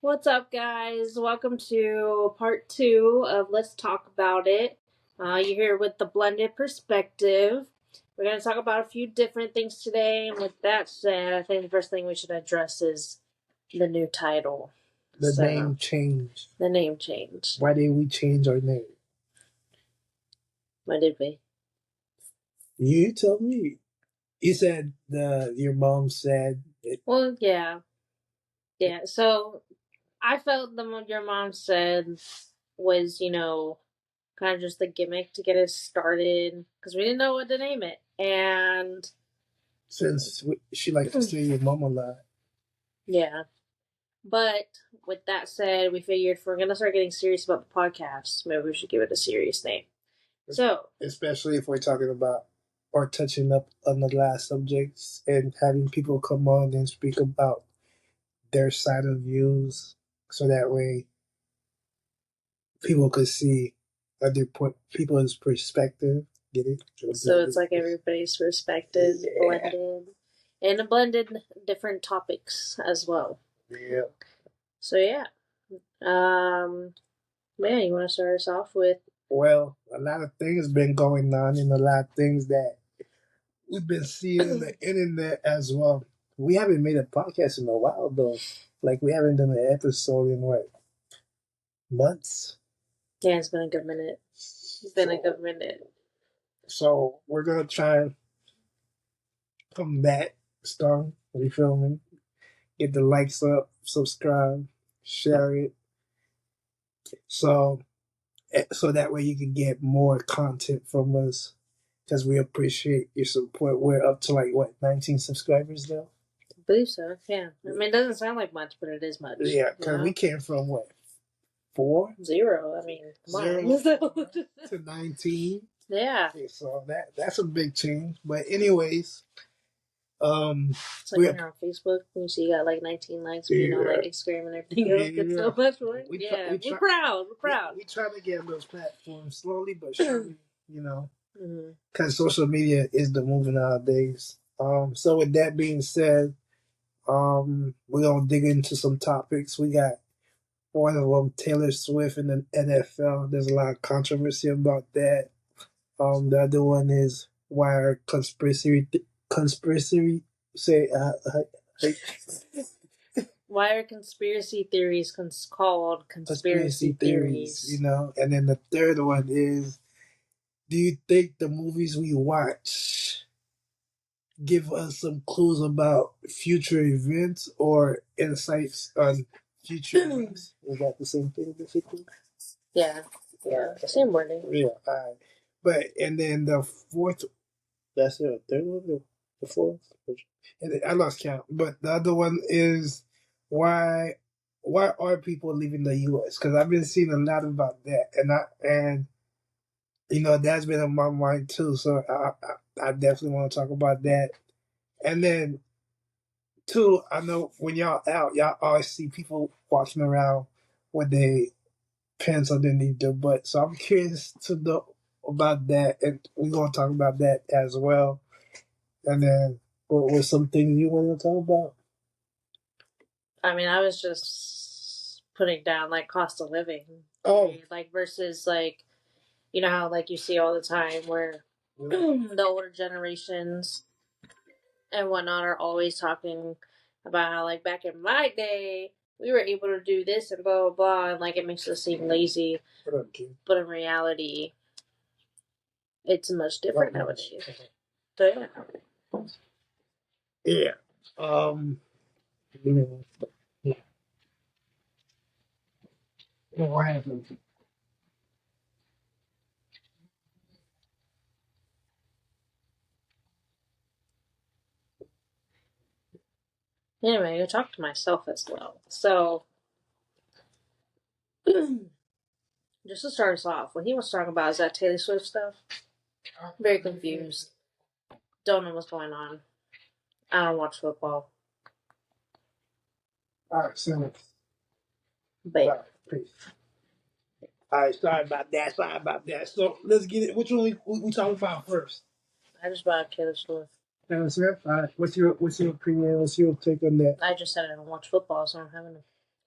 What's up, guys? Welcome to part 2 of Let's Talk About It. You're here with the blended perspective. We're going to talk about a few different things today. And with that said, I think the first thing we should address is the new title. The name change. The name change. Why did we change our name? Why did we? You tell me. You said your mom said it. Well, yeah. Yeah, so I felt what your mom said was, kind of just the gimmick to get us started because we didn't know what to name it. And Since she likes to say your mom a lot. Yeah. But with that said, we figured if we're going to start getting serious about the podcast, maybe we should give it a serious name. So, especially if we're talking about or touching up on the last subjects and having people come on and speak about their side of views so that way people could see other people's perspective. Get it? So it's like everybody's perspective blended and blended different topics as well. Yeah. So yeah. Man, you want to start us off with? Well, a lot of things been going on and a lot of things that we've been seeing on the internet as well. We haven't made a podcast in a while though. Like we haven't done an episode in what? Months? Yeah, it's been a good minute. A good minute. So we're gonna try and come back strong. You feel me? Get the likes up, subscribe, share it. So that way you can get more content from us because we appreciate your support. We're up to 19 subscribers now? I believe so, yeah. I mean, it doesn't sound like much, but it is much. Yeah, because we came from what? 0? I mean, 0 to 19. Yeah. Okay, so that's a big change. But anyways, it's like when you're on Facebook and you see you got 19 likes, but Instagram and everything else gets so much more. We're proud. We're proud. We try to get on those platforms slowly but surely, because social media is the move nowadays. So with that being said, we're gonna dig into some topics. We got one of them, Taylor Swift in the NFL. There's a lot of controversy about that. The other one is why are why are conspiracy theories called conspiracy theories? And then the third one is, do you think the movies we watch give us some clues about future events or insights on future events? Is that the same thing, basically? Yeah. Same wording. Yeah, all right. But, and then the fourth, that's the third one, the fourth? And I lost count. But the other one is, why are people leaving the U.S.? Because I've been seeing a lot about that. And that's been on my mind too. So I definitely want to talk about that. And then, two, I know when y'all out, y'all always see people walking around with their pants underneath their butt. So I'm curious to know about that, and we're going to talk about that as well. And then, what were some things you want to talk about? I mean, I was just putting down cost of living. Oh, versus how you see all the time where the older generations and whatnot are always talking about how back in my day we were able to do this and blah blah blah, and it makes us seem lazy. But in reality, it's much different nowadays. So yeah. What happened? Anyway, I talk to myself as well. So, just to start us off, what he was talking about is that Taylor Swift stuff. Very confused. Don't know what's going on. I don't watch football. All right, so. But peace. All right, sorry about that. So let's get it. Which one we talking about first? I just bought Taylor Swift. Taylor Swift. All right. What's your opinion? What's your take on that? I just said I don't watch football, so I don't have any.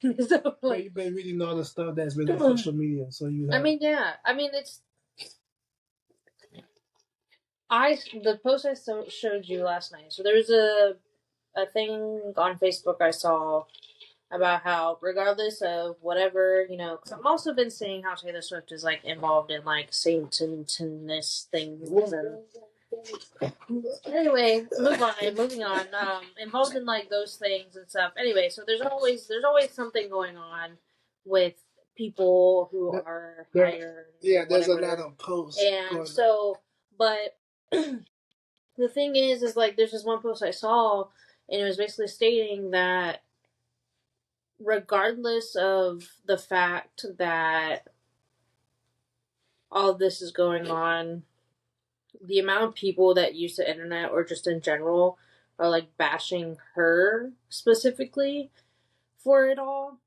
So, like, you've been reading all the stuff that's been on social media, so you have. I mean, yeah. I mean, it's. The post I showed you last night. So there was a thing on Facebook I saw about how, regardless of whatever, because I've also been seeing how Taylor Swift is like involved in like Satanist things. And anyway, moving on. Involved in like those things and stuff. Anyway, so there's always something going on with people who are higher. Yeah, there's a lot of posts. And so, but the thing is like there's this one post I saw, and it was basically stating that regardless of the fact that all of this is going on, the amount of people that use the internet or just in general are like bashing her specifically for it all.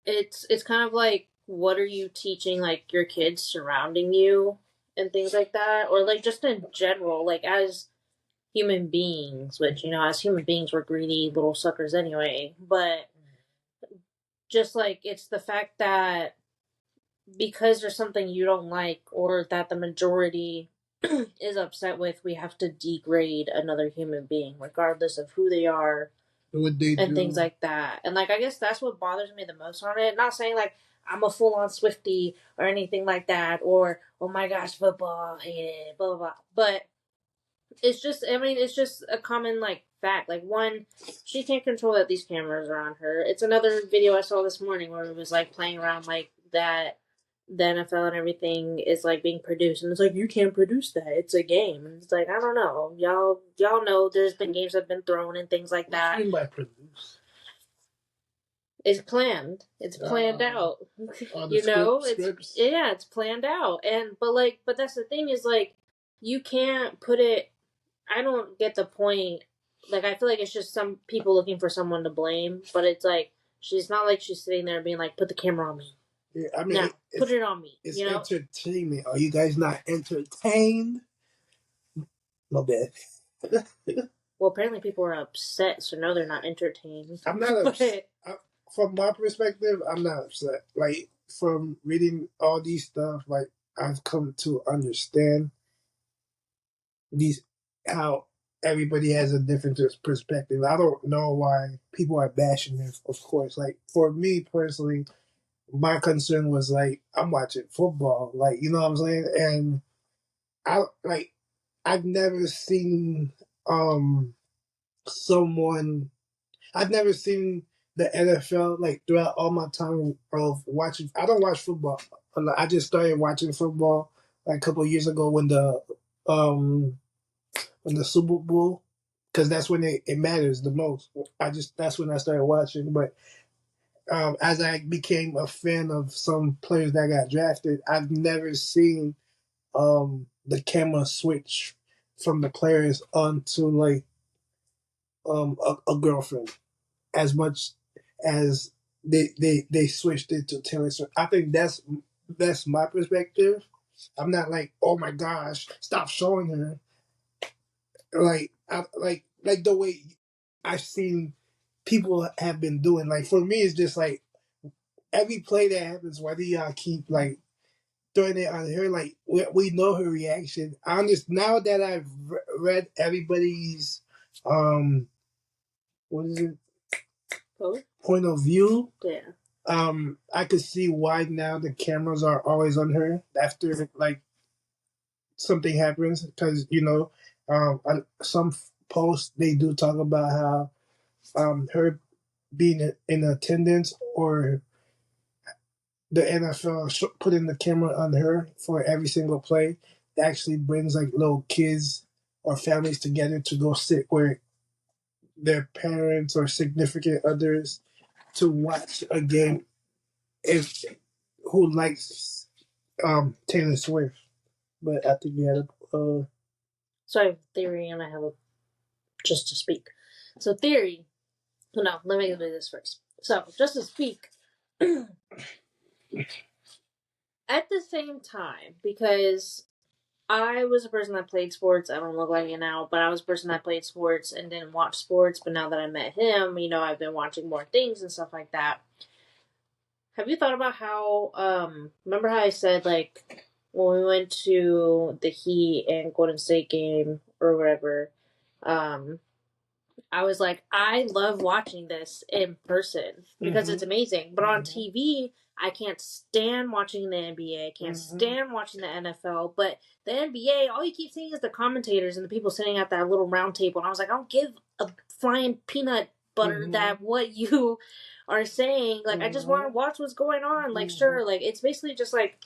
It's kind of like, what are you teaching like your kids surrounding you and things like that, or like just in general, like as human beings, which as human beings we're greedy little suckers anyway, but just like it's the fact that because there's something you don't like or that the majority is upset with, we have to degrade another human being regardless of who they are, what they and do. things like that. And like I guess that's what bothers me the most on it. Not saying like I'm a full on Swiftie or anything like that, or oh my gosh, football, hate it, blah blah blah. But it's just, I mean, it's just a common like fact. Like, one, she can't control that these cameras are on her. It's another video I saw this morning where it was like playing around like that the NFL and everything is like being produced, and it's like, you can't produce that. It's a game, and it's like, I don't know, y'all know there's been games that have been thrown and things like that. What do you mean by produce? It's planned. It's planned out. Scripts? It's planned out. And but that's the thing is like you can't put it. I don't get the point. Like I feel like it's just some people looking for someone to blame, but it's like she's not like she's sitting there being like, put the camera on me. Yeah, I mean, put it on me. It's entertainment. Are you guys not entertained? No bad. Well, apparently people are upset, so no, they're not entertained. I'm not upset. From my perspective, I'm not upset. Like, from reading all these stuff, like, I've come to understand how everybody has a different perspective. I don't know why people are bashing it, of course. Like, for me personally, my concern was, like, I'm watching football. Like, you know what I'm saying? And I've never seen someone. I've never seen the NFL like throughout all my time of watching. I don't watch football. I just started watching football like a couple of years ago um when the Super Bowl, because that's when it matters the most. That's when I started watching. But as I became a fan of some players that got drafted, I've never seen the camera switch from the players onto like a girlfriend as much as they switched it to Taylor Swift. I think that's my perspective. I'm not like, oh my gosh, stop showing her. Like the way I've seen people have been doing. Like for me, it's just like every play that happens, whether y'all keep like throwing it on her, like we know her reaction. I understand now that I've read everybody's what is it? Point of view. Yeah. I could see why now the cameras are always on her after like something happens, because some posts they do talk about how her being in attendance or the NFL putting the camera on her for every single play actually brings like little kids or families together to go sit where their parents or significant others to watch a game if who likes Taylor Swift. But I think we had a so I have a theory, and I have a just to speak. So theory. No, let me do this first. So just to speak. At the same time, because I was a person that played sports. I don't look like it now, but I was a person that played sports and didn't watch sports. But now that I met him, I've been watching more things and stuff like that. Have you thought about how? Remember how I said like when we went to the Heat and Golden State game or whatever? Um, I was like, I love watching this in person because it's amazing. But on TV, I can't stand watching the NBA. I can't stand watching the NFL. But the NBA, all you keep seeing is the commentators and the people sitting at that little round table. And I was like, I don't give a flying peanut butter that what you are saying. Like, I just want to watch what's going on. Like, sure, like, it's basically just like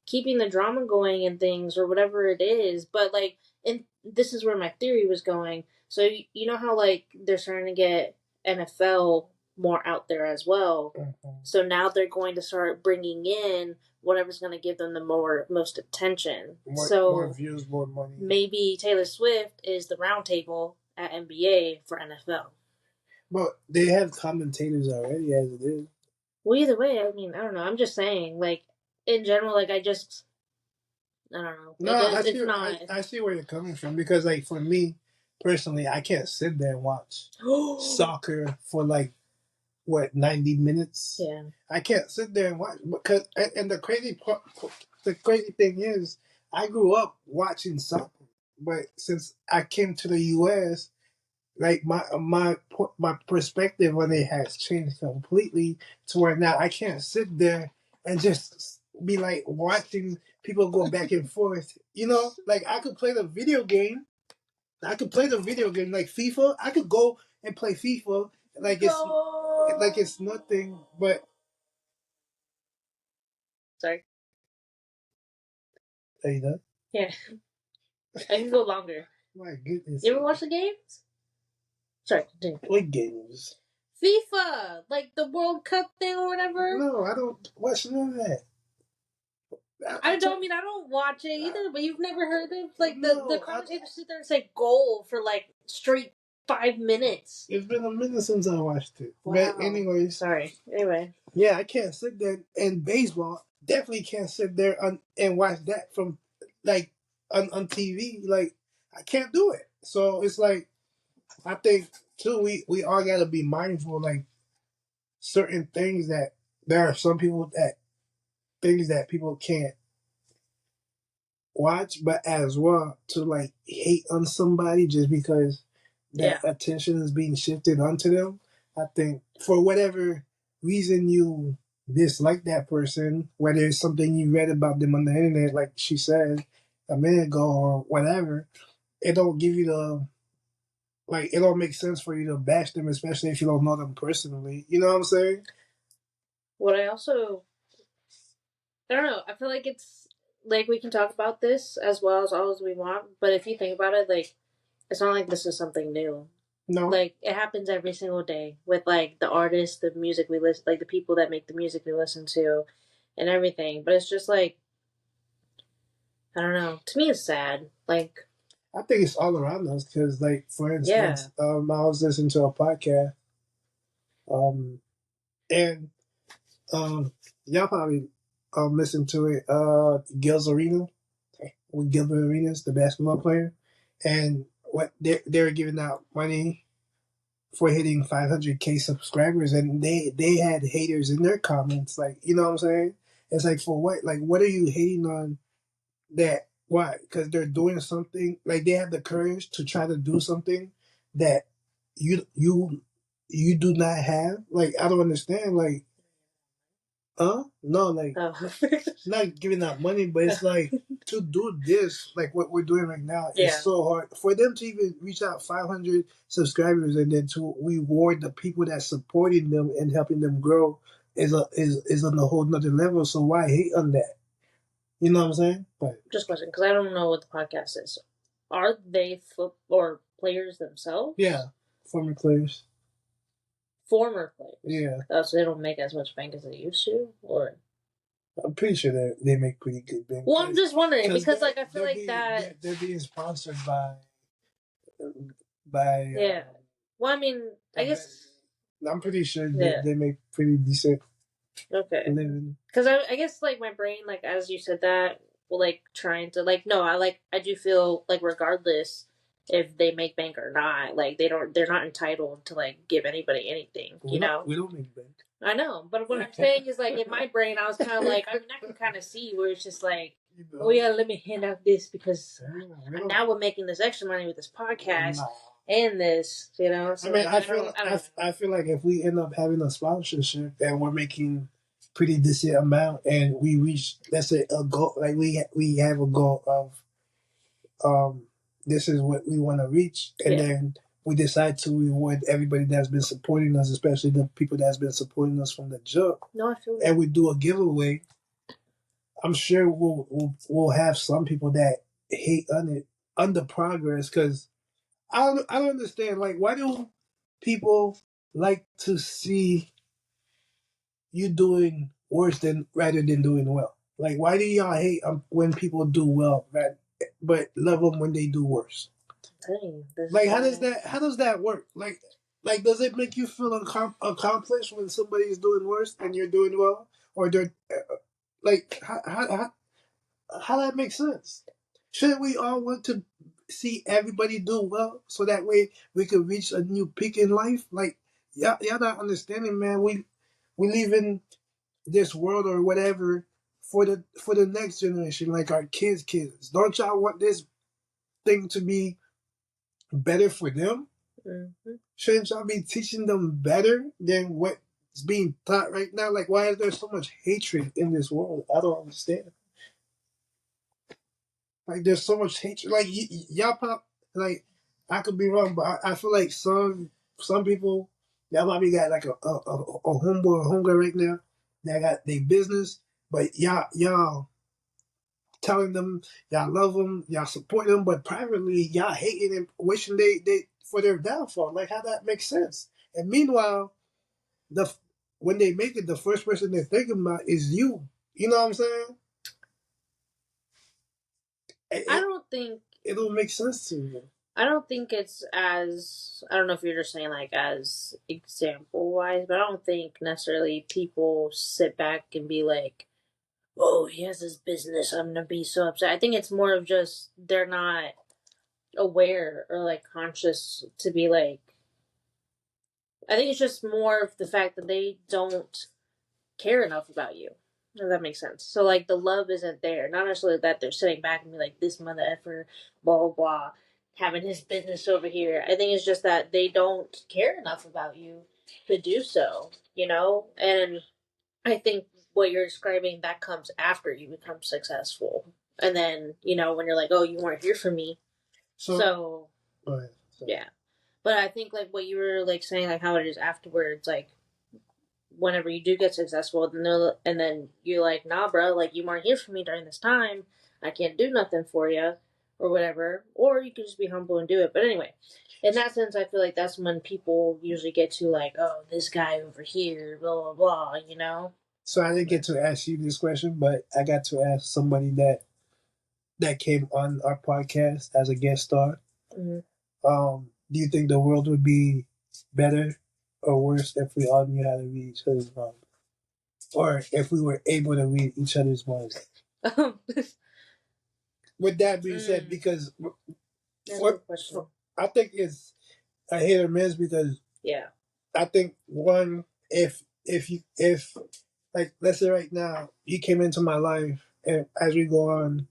keeping the drama going and things or whatever it is. But, like, and this is where my theory was going. So you know how like they're starting to get NFL more out there as well. So now they're going to start bringing in whatever's going to give them the most attention. More views, more money. Maybe Taylor Swift is the roundtable at NBA for NFL. But they have commentators already as it is. Well, either way, I don't know. I'm just saying, like in general, like I don't know. No, It's I see where you're coming from because, like, for me personally, I can't sit there and watch soccer for like 90 minutes. Yeah, I can't sit there and watch because, and the crazy thing is, I grew up watching soccer, but since I came to the U.S., like my perspective on it has changed completely to where now I can't sit there and just be like watching people go back and forth. Like I could play the video game. I could play the video game like FIFA. I could go and play FIFA like it's nothing. But sorry. Are you done? Yeah, I can go longer. My goodness. You ever watch the games? Sorry, continue. What games? FIFA, like the World Cup thing or whatever. No, I don't watch none of that. I don't watch it either, but you've never heard of like the commentators sit there and say goal for like straight 5 minutes. It's been a minute since I watched it. Wow. But anyways. Sorry. Anyway. Yeah, I can't sit there and baseball. Definitely can't sit there and watch that from like on TV. Like I can't do it. So it's like I think too we all gotta be mindful like certain things that there are some people that things that people can't watch, but as well to like hate on somebody just because that attention is being shifted onto them. I think for whatever reason you dislike that person, whether it's something you read about them on the internet, like she said a minute ago, or whatever, it don't give you the it don't make sense for you to bash them, especially if you don't know them personally. You know what I'm saying? What I don't know. I feel like it's like we can talk about this as well as all as we want, but if you think about it, like it's not like this is something new. No. Like it happens every single day with like the artists, the music we listen, like the people that make the music we listen to, and everything. But it's just like I don't know. To me, it's sad. Like I think it's all around us because, like, for instance, I was listening to a podcast, and y'all probably listen to it. Gil's Arena with Gilbert Arenas, the basketball player, and what they're giving out money for hitting 500K subscribers, and they had haters in their comments, like, you know what I'm saying? It's like, for what? Like, what are you hating on? That why? Because they're doing something, like they have the courage to try to do something that you do not have. Like I don't understand. Like, no, like not giving out money, but it's like to do this, like what we're doing right now, is so hard for them to even reach out 500 subscribers and then to reward the people that supporting them and helping them grow is on a whole nother level. So why hate on that? You know what I'm saying? But just question, because I don't know what the podcast is. Are they or players themselves? Yeah, former players. Former players. Yeah. Oh, so they don't make as much bank as they used to, or I'm pretty sure they make pretty good bank. Well, I'm just wondering because, like, I feel like they're being sponsored by. Yeah. Well, I mean, I guess I'm pretty sure they make pretty decent. Okay. Living. Because I guess like my brain, like as you said that, like trying to like no, I do feel like regardless if they make bank or not, like they're not entitled to like give anybody anything, you know? We don't make bank. I know, but what I'm saying is like in my brain I was kind of like, I mean, I can kind of see where it's just like, oh yeah, let me hand out this because now we're making this extra money with this podcast and this, you know. So I mean, like, I feel like if we end up having a sponsorship and we're making pretty decent amount and we reach, let's say, a goal, like we have a goal of this is what we want to reach, and then we decide to reward everybody that's been supporting us, especially the people that's been supporting us from the jump. No, I feel and we do a giveaway. I'm sure we'll have some people that hate on the progress because I don't understand, like, why do people like to see you doing worse than rather than doing well? Like, why do y'all hate when people do well, but love them when they do worse? Dang, Like, how does that work? Like, does it make you feel accomplished when somebody is doing worse and you're doing well, or they're like how that makes sense? Shouldn't we all want to see everybody do well so that way we could reach a new peak in life? Like, y'all not understanding, man. We live in this world or whatever for the next generation, like our kids. Don't y'all want this thing to be better for them? Mm-hmm. Shouldn't y'all be teaching them better than what's being taught right now? Like, why is there so much hatred in this world? I don't understand. Like, there's so much hatred. Like, y'all pop. Like, I could be wrong, but I feel like some people, y'all probably got like a homeboy or homegirl right now that got their business, but y'all telling them y'all love them, y'all support them, but privately y'all hating and wishing they for their downfall. Like, how that makes sense? And meanwhile, when they make it, the first person they're thinking about is you. You know what I'm saying? I don't think it don't make sense to me. I don't think it's as, I don't know if you're just saying like as example wise, but I don't think necessarily people sit back and be like, oh, he has this business, I'm gonna be so upset. I think it's more of just they're not aware or like conscious to be like, I think it's just more of the fact that they don't care enough about you. If that makes sense. So like the love isn't there. Not necessarily that they're sitting back and be like, this mother effer, blah blah blah, having his business over here. I think it's just that they don't care enough about you to do so, you know? And I think what you're describing, that comes after you become successful. And then, you know, when you're like, oh, you weren't here for me. So yeah. But I think like what you were like saying, like how it is afterwards, like whenever you do get successful, and then you're like, nah, bro, like you weren't here for me during this time. I can't do nothing for you, or whatever. Or you can just be humble and do it. But anyway, in that sense, I feel like that's when people usually get to like, oh, this guy over here, blah blah blah, you know. So I didn't get to ask you this question, but I got to ask somebody that came on our podcast as a guest star. Mm-hmm. Do you think the world would be better or worse if we all knew how to read each other's minds, or if we were able to read each other's minds? With that being said, because I think it's a hit or miss because I think one, if like, let's say right now you came into my life and as we go on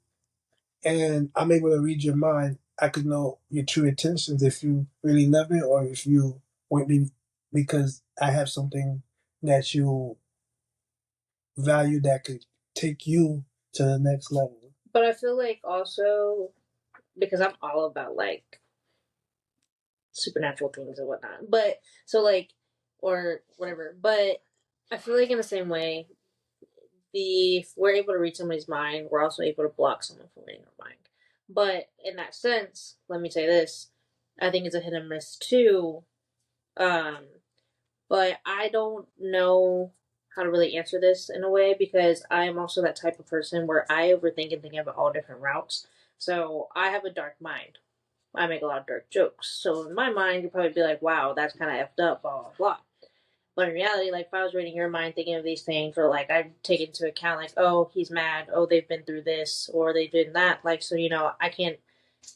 and I'm able to read your mind, I could know your true intentions, if you really love me or if you want me because I have something that you value that could take you to the next level. But I feel like also, because I'm all about like supernatural things and whatnot, but so like, or whatever, but I feel like in the same way, if we're able to read somebody's mind, we're also able to block someone from reading our mind. But in that sense, let me say this, I think it's a hit and miss too. But I don't know how to really answer this in a way because I am also that type of person where I overthink and think about all different routes. So I have a dark mind. I make a lot of dark jokes. So in my mind, you'd probably be like, wow, that's kind of effed up, blah, blah, blah. But in reality, like if I was reading your mind, thinking of these things, or like I take into account, like, oh, he's mad, oh, they've been through this, or they've been that, like, so I can't,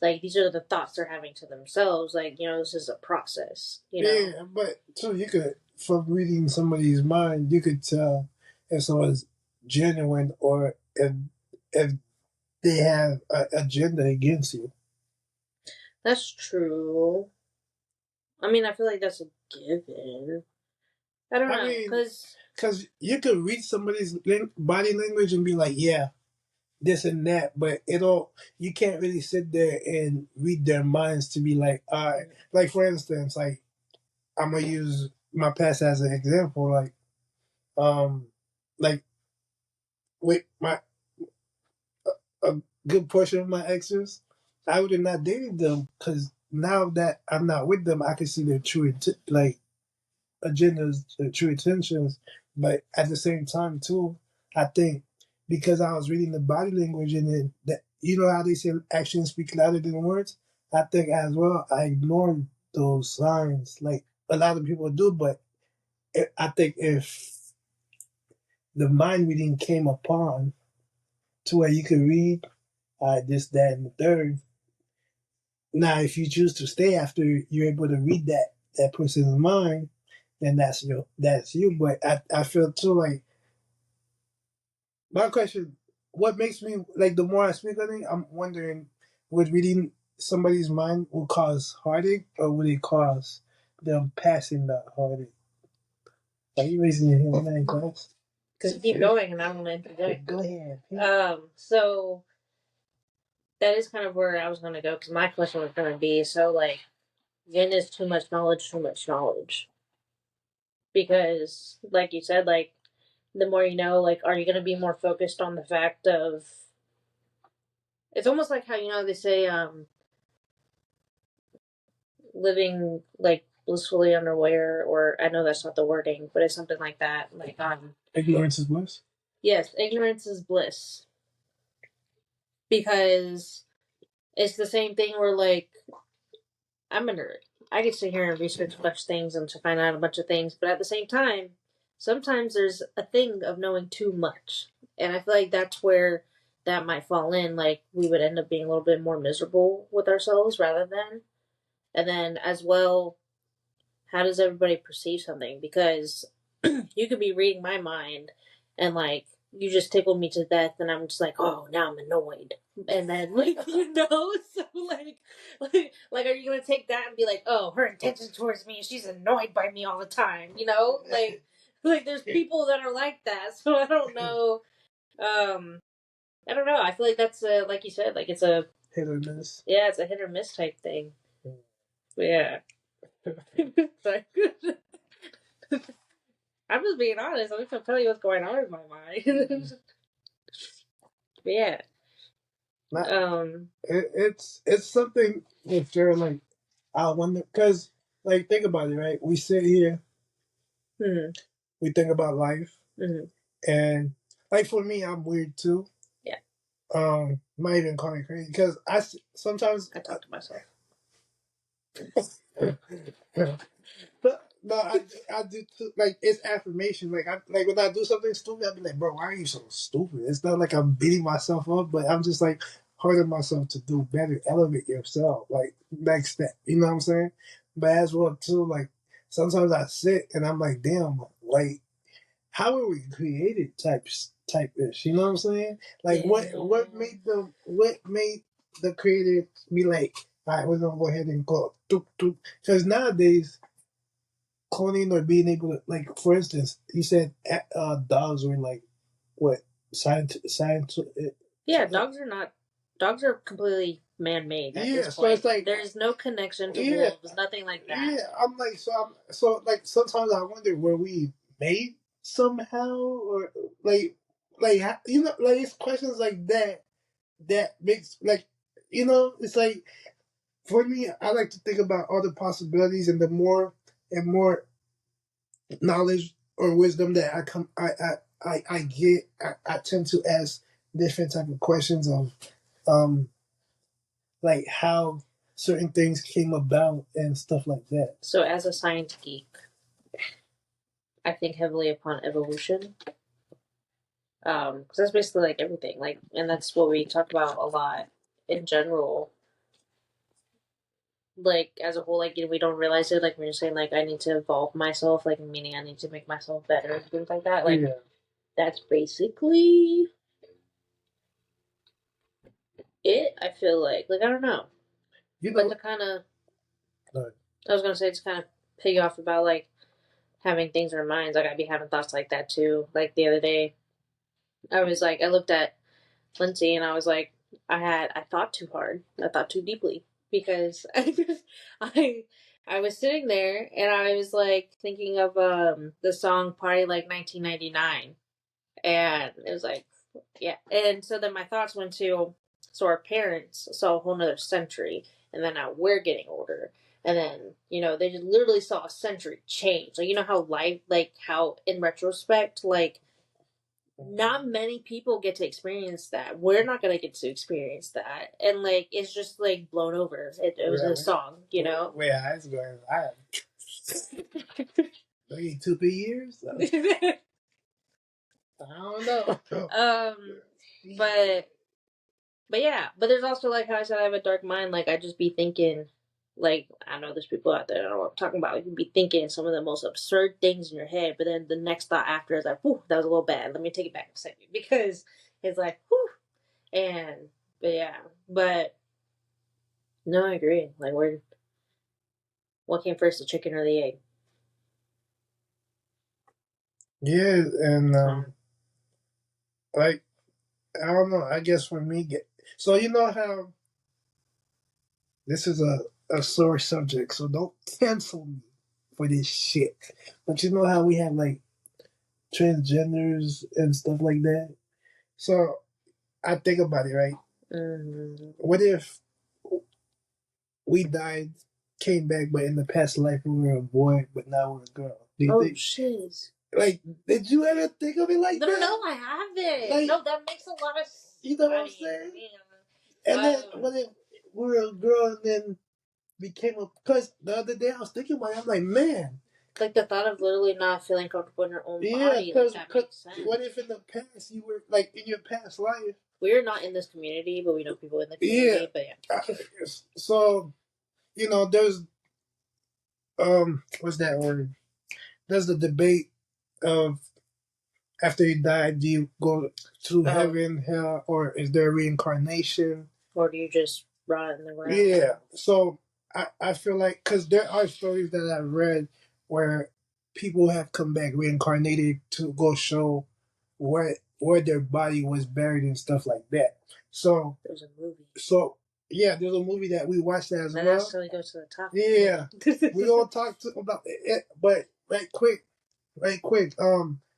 like, these are the thoughts they're having to themselves, like, this is a process, Yeah, but so you could, from reading somebody's mind, you could tell if someone's genuine or if they have an agenda against you. That's true. I mean, I feel like that's a given. I don't I know, mean, because because you could read somebody's body language and be like, yeah, this and that, but it'll you can't really sit there and read their minds to be like, all right, like for instance, like I'm gonna use my past as an example, um, like with my a good portion of my exes, I would have not dated them because now that I'm not with them, I can see their like agendas, their true intentions. But at the same time, too, I think because I was reading the body language and then that how they say actions speak louder than words. I think as well I ignored those signs like a lot of people do. But I think if the mind reading came upon to where you could read this, that, and the third. Now, if you choose to stay after you're able to read that person's mind, then that's you. But I feel too like my question, what makes me like the more I speak on it, I'm wondering would reading somebody's mind will cause heartache or would it cause them passing that heartache? Are you raising your hand in class? keep going, and I don't interject. Go ahead. So that is kind of where I was going to go, because my question was going to be, so, like, when is too much knowledge too much knowledge? Because, like you said, like, the more you know, like, are you going to be more focused on the fact of, it's almost like how, they say, living, like, blissfully unaware, or I know that's not the wording, but it's something like that. Like, ignorance is bliss. Yes, ignorance is bliss. Because it's the same thing where, like, I'm a nerd. I get to sit here and research a bunch of things and to find out a bunch of things, but at the same time, sometimes there's a thing of knowing too much. And I feel like that's where that might fall in. Like, we would end up being a little bit more miserable with ourselves rather than. And then, as well, how does everybody perceive something? Because you could be reading my mind and, like, you just tickled me to death, and I'm just like, oh, now I'm annoyed. And then, like, so, like, are you gonna take that and be like, oh, her intention towards me, she's annoyed by me all the time, like there's people that are like that, so I don't know. I don't know. I feel like that's like you said, like it's a hit or miss. Yeah, it's a hit or miss type thing. Yeah. Sorry. I'm just being honest. I'm just telling you what's going on in my mind. But yeah. It's something if they're like I wonder because like think about it, right? We sit here, we think about life, and like for me, I'm weird too. Yeah. Might even call me crazy because sometimes I talk to myself. No, I do too. Like it's affirmation. Like when I do something stupid, I be like, bro, why are you so stupid? It's not like I'm beating myself up, but I'm just like hurting myself to do better, elevate yourself, like next step. You know what I'm saying? But as well too, like sometimes I sit and I'm like, damn, like how are we created type ish. You know what I'm saying? Like what made the creator be like, all right, we're gonna go ahead and go because nowadays cloning or being able to, like, for instance, you said dogs were like what science. Yeah, dogs are completely man-made at this point. It's like there's no connection to wolves, nothing like that. Yeah, I'm like so like sometimes I wonder were we made somehow or like like it's questions like that makes like it's like for me I like to think about all the possibilities and the more and more knowledge or wisdom that I get, I tend to ask different type of questions of um like how certain things came about and stuff like that. So as a science geek, I think heavily upon evolution. Because that's basically like everything, like, and that's what we talk about a lot in general. Like as a whole, like we don't realize it. Like when you're saying, like I need to evolve myself, like meaning I need to make myself better, things like that. Like that's basically it. I feel like I don't know, but to kind of, I was gonna say to kind of piggy off about like having things in our minds. Like I'd be having thoughts like that too. Like the other day, I was like, I looked at Lindsay and I was like, I thought too hard. I thought too deeply because I I was sitting there and I was like thinking of the song Party Like 1999, and it was like, yeah. And so then my thoughts went to, so our parents saw a whole nother century, and then now we're getting older. And then, they just literally saw a century change. Like, how life, like, how in retrospect, like, not many people get to experience that. We're not going to get to experience that. And, like, it's just, like, blown over. It was a song, Wait, I was going, I maybe 2-3 years? I don't know. But yeah, but there's also like how I said I have a dark mind. Like I just be thinking, like I know there's people out there that know what I'm talking about. You can be thinking some of the most absurd things in your head, but then the next thought after is like, "Whew, that was a little bad. Let me take it back a second," because it's like, "Whew," and but yeah, but no, I agree. Like, what came first, the chicken or the egg? Yeah, and like I don't know. I guess for me, so you know how this is a sore subject, so don't cancel me for this shit. But you know how we have like transgenders and stuff like that. So I think about it, right? Mm-hmm. What if we died, came back, but in the past life we were a boy, but now we're a girl? Do you think? Shit! Like, did you ever think of it like that? No, I haven't. Like, no, that makes a lot of sense. You know what I'm saying? And then what if we were a girl and then became a? Because the other day I was thinking about it, I'm like, man. Like the thought of literally not feeling comfortable in your own body. Yeah, because that makes sense. what if in the past you were like in your past life? We're not in this community, but we know people in the community. But yeah. So there's what's that word? There's the debate of after you die, do you go to heaven, hell, or is there reincarnation? Or do you just rot in the ground? Yeah. So I feel like, because there are stories that I've read where people have come back reincarnated to go show where their body was buried and stuff like that. So there's a movie. So yeah, there's a movie that we watched as well. That actually goes to the top. Yeah, we gonna talk about it, but right quick.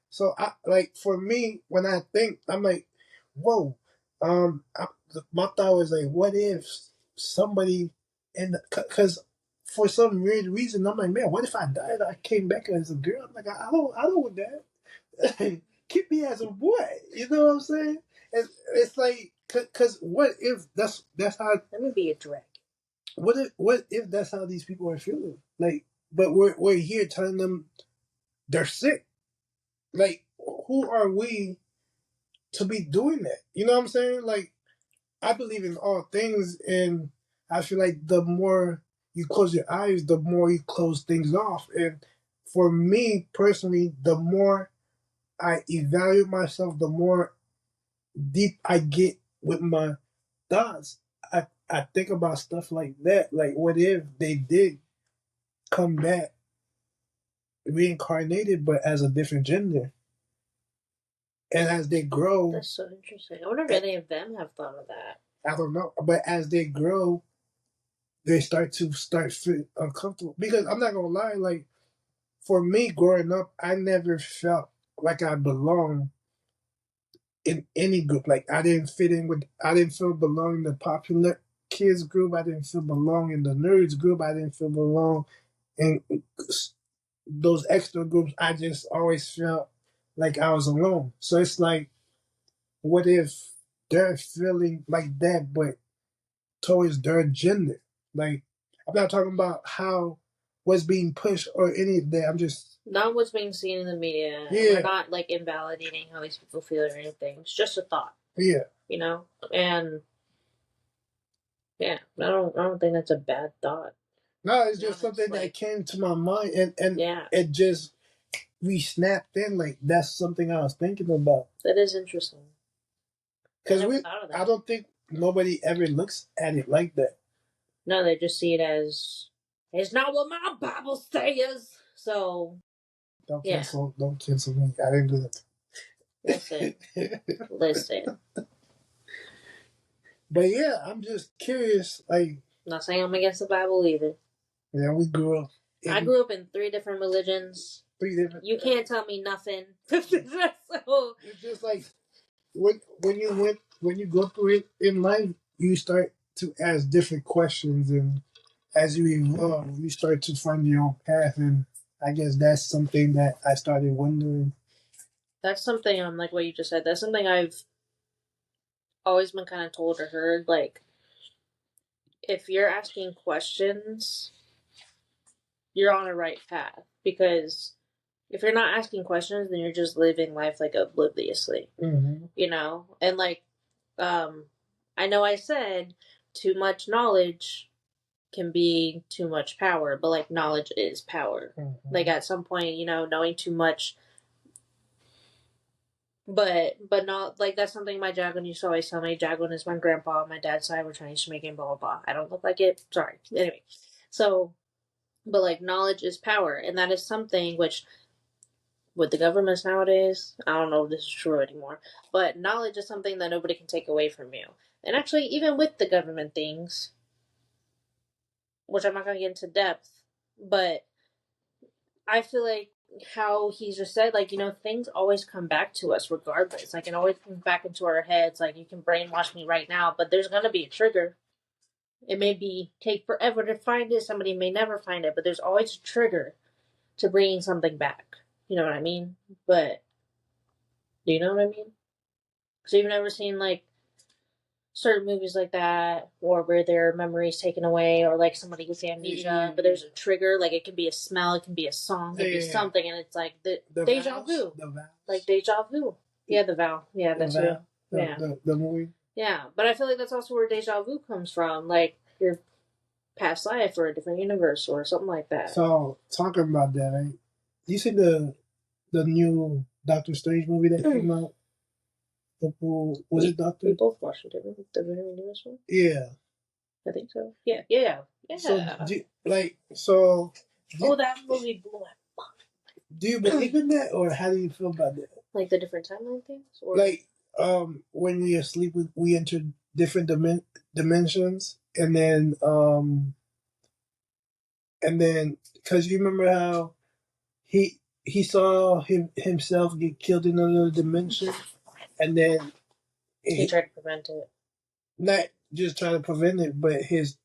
So I like, for me, when I think, I'm like, whoa. My thought was like, what if somebody because for some weird reason I'm like, man, what if I died? I came back as a girl. I'm like, I don't want that. Keep me as a boy. You know what I'm saying? And it's like, cause what if that's how? Let me be a drag. What if that's how these people are feeling? Like, but we're here telling them they're sick. Like, who are we to be doing that? You know what I'm saying? Like, I believe in all things, and I feel like the more you close your eyes, the more you close things off. And for me personally, the more I evaluate myself, the more deep I get with my thoughts. I think about stuff like that. Like, what if they did come back reincarnated, but as a different gender? And as they grow, that's so interesting. I wonder if any of them have thought of that. I don't know, but as they grow, they start feel uncomfortable. Because I'm not gonna lie, like, for me growing up, I never felt like I belonged in any group. Like, I didn't fit in with. I didn't feel belong in the popular kids group. I didn't feel belong in the nerds group. I didn't feel belong in those extra groups. I just always felt like I was alone. So it's like, what if they're feeling like that, but towards their gender? Like, I'm not talking about how what's being pushed or any of that. I'm just not what's being seen in the media. Yeah. We're not like invalidating how these people feel or anything. It's just a thought. Yeah. You know? And yeah, I don't think that's a bad thought. No, it's just something that came to my mind and yeah. it just we snapped in like that's something I was thinking about. That is interesting. Because I don't think nobody ever looks at it like that. No, they just see it as it's not what my Bible says. So don't cancel me. I didn't do that. Listen. But yeah, I'm just curious. Like, not saying I'm against the Bible either. Yeah, we grew up. I grew up in 3 different religions. 3 different. You can't tell me nothing. So it's just like when you go through it in life, you start to ask different questions, and as you evolve, you start to find your own path. And I guess that's something that I started wondering. That's something like what you just said. That's something I've always been kind of told or heard. Like, if you're asking questions, you're on a right path. Because if you're not asking questions, then you're just living life like obliviously. Mm-hmm. You know? And like, I know I said too much knowledge can be too much power, but like knowledge is power. Mm-hmm. Like at some point, you know, knowing too much. But not like that's something my Jaguan used to always tell me. Jaguan is my grandpa on my dad's side. We're Chinese Jamaican, blah blah blah. I don't look like it. Sorry. Anyway, so, but like knowledge is power, and that is something which, with the governments nowadays, I don't know if this is true anymore. But knowledge is something that nobody can take away from you. And actually, even with the government things, which I'm not going to get into depth, but I feel like how he just said, like, you know, things always come back to us regardless. Like, it always comes back into our heads. Like, you can brainwash me right now, but there's going to be a trigger. It may take forever to find it. Somebody may never find it, but there's always a trigger to bringing something back. You know what I mean? But, do you know what I mean? Because you've never seen, like, certain movies like that, or where their memories taken away, or like somebody gets amnesia, but there's a trigger. Like it can be a smell, it can be a song, it can be something, and it's like the deja vu, like deja vu. Yeah, the vow. Yeah, that's real. Yeah, the movie. Yeah, but I feel like that's also where deja vu comes from, like your past life or a different universe or something like that. So talking about that, right? You see the new Doctor Strange movie that came out? Was it Doctor? We both watched it, didn't we? The very newest one? Yeah. I think so. Yeah. So, that movie blew my mind. Do you believe in that, or how do you feel about that? Like the different timeline things? Or? Like, when we are asleep, we enter different dimensions, and then, because you remember how he saw himself get killed in another dimension, and then he tried to prevent it. Not just trying to prevent it, but his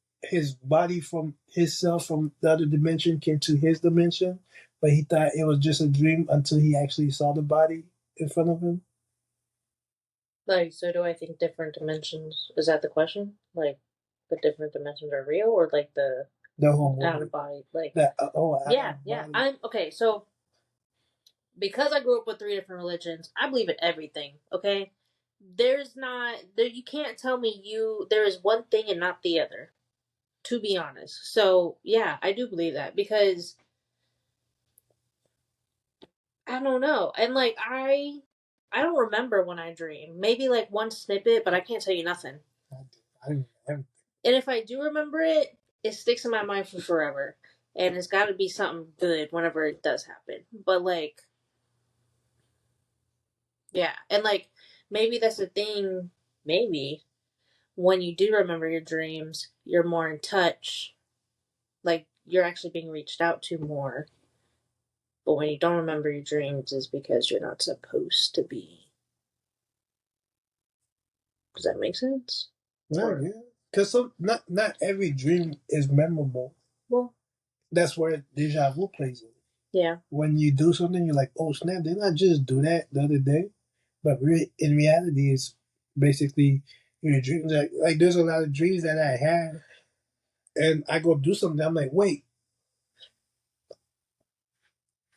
body from himself from the other dimension came to his dimension, but he thought it was just a dream until he actually saw the body in front of him. Like, so do I think different dimensions? Is that the question? Like, the different dimensions are real, or like the whole out of body, like yeah. I'm okay. So because I grew up with 3 different religions, I believe in everything. Okay, you can't tell me there is one thing and not the other. To be honest, so yeah, I do believe that because I don't know, and like I don't remember when I dream. Maybe like one snippet, but I can't tell you nothing. And if I do remember it, it sticks in my mind for forever. And it's got to be something good whenever it does happen. But like, yeah. And like, maybe that's the thing. Maybe when you do remember your dreams, you're more in touch. Like, you're actually being reached out to more. But when you don't remember your dreams, is because you're not supposed to be. Does that make sense? Yeah. Because not every dream is memorable. Well, that's where deja vu plays in. Yeah. When you do something, you're like, oh snap, didn't I just do that the other day? But in reality, it's basically your dreams. Like there's a lot of dreams that I had, and I go do something. I'm like, wait,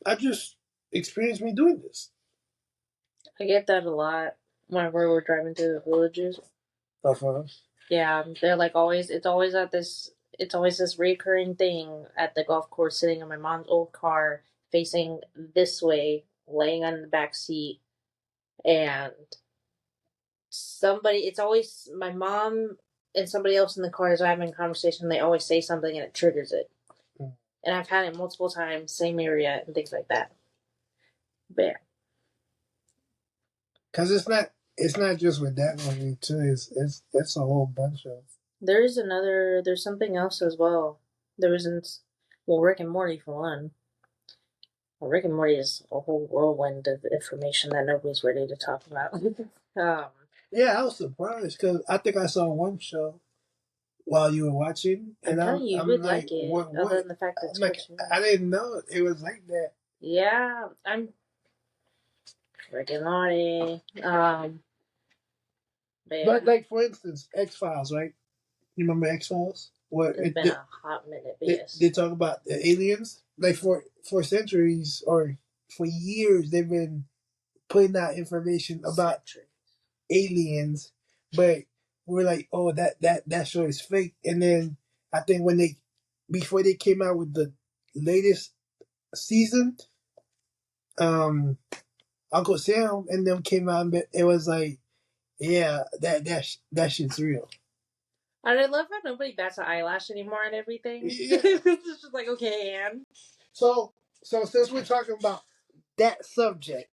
I just experienced me doing this. I get that a lot whenever we're driving through the villages. Uh-huh. Yeah, they're like always. It's always at this. It's always this recurring thing at the golf course, sitting in my mom's old car, facing this way, laying on the back seat, and somebody. It's always my mom and somebody else in the car is having a conversation. They always say something, and it triggers it. And I've had it multiple times, same area, and things like that. But yeah. Because it's not just with that movie too. It's a whole bunch of. There's something else as well. There isn't, well, Rick and Morty for one. Well, Rick and Morty is a whole whirlwind of information that nobody's ready to talk about. Yeah, I was surprised because I think I saw one show while you were watching, I'm and telling you, you I'm would like, like it, what? other than the fact that it's Like, I didn't know it was like that. Yeah, I'm Rick and Morty. But yeah, Like for instance, X Files, right? You remember X Files? What it's been a hot minute, but yes. They talk about the aliens. Like for centuries or for years, they've been putting out information about aliens, but we're like, oh, that show is fake. And then I think before they came out with the latest season, um, Uncle Sam and them came out, and it was like, yeah, that shit's real. And I love how nobody bats an eyelash anymore and everything. Yeah. It's just like, okay, Anne. So since we're talking about that subject,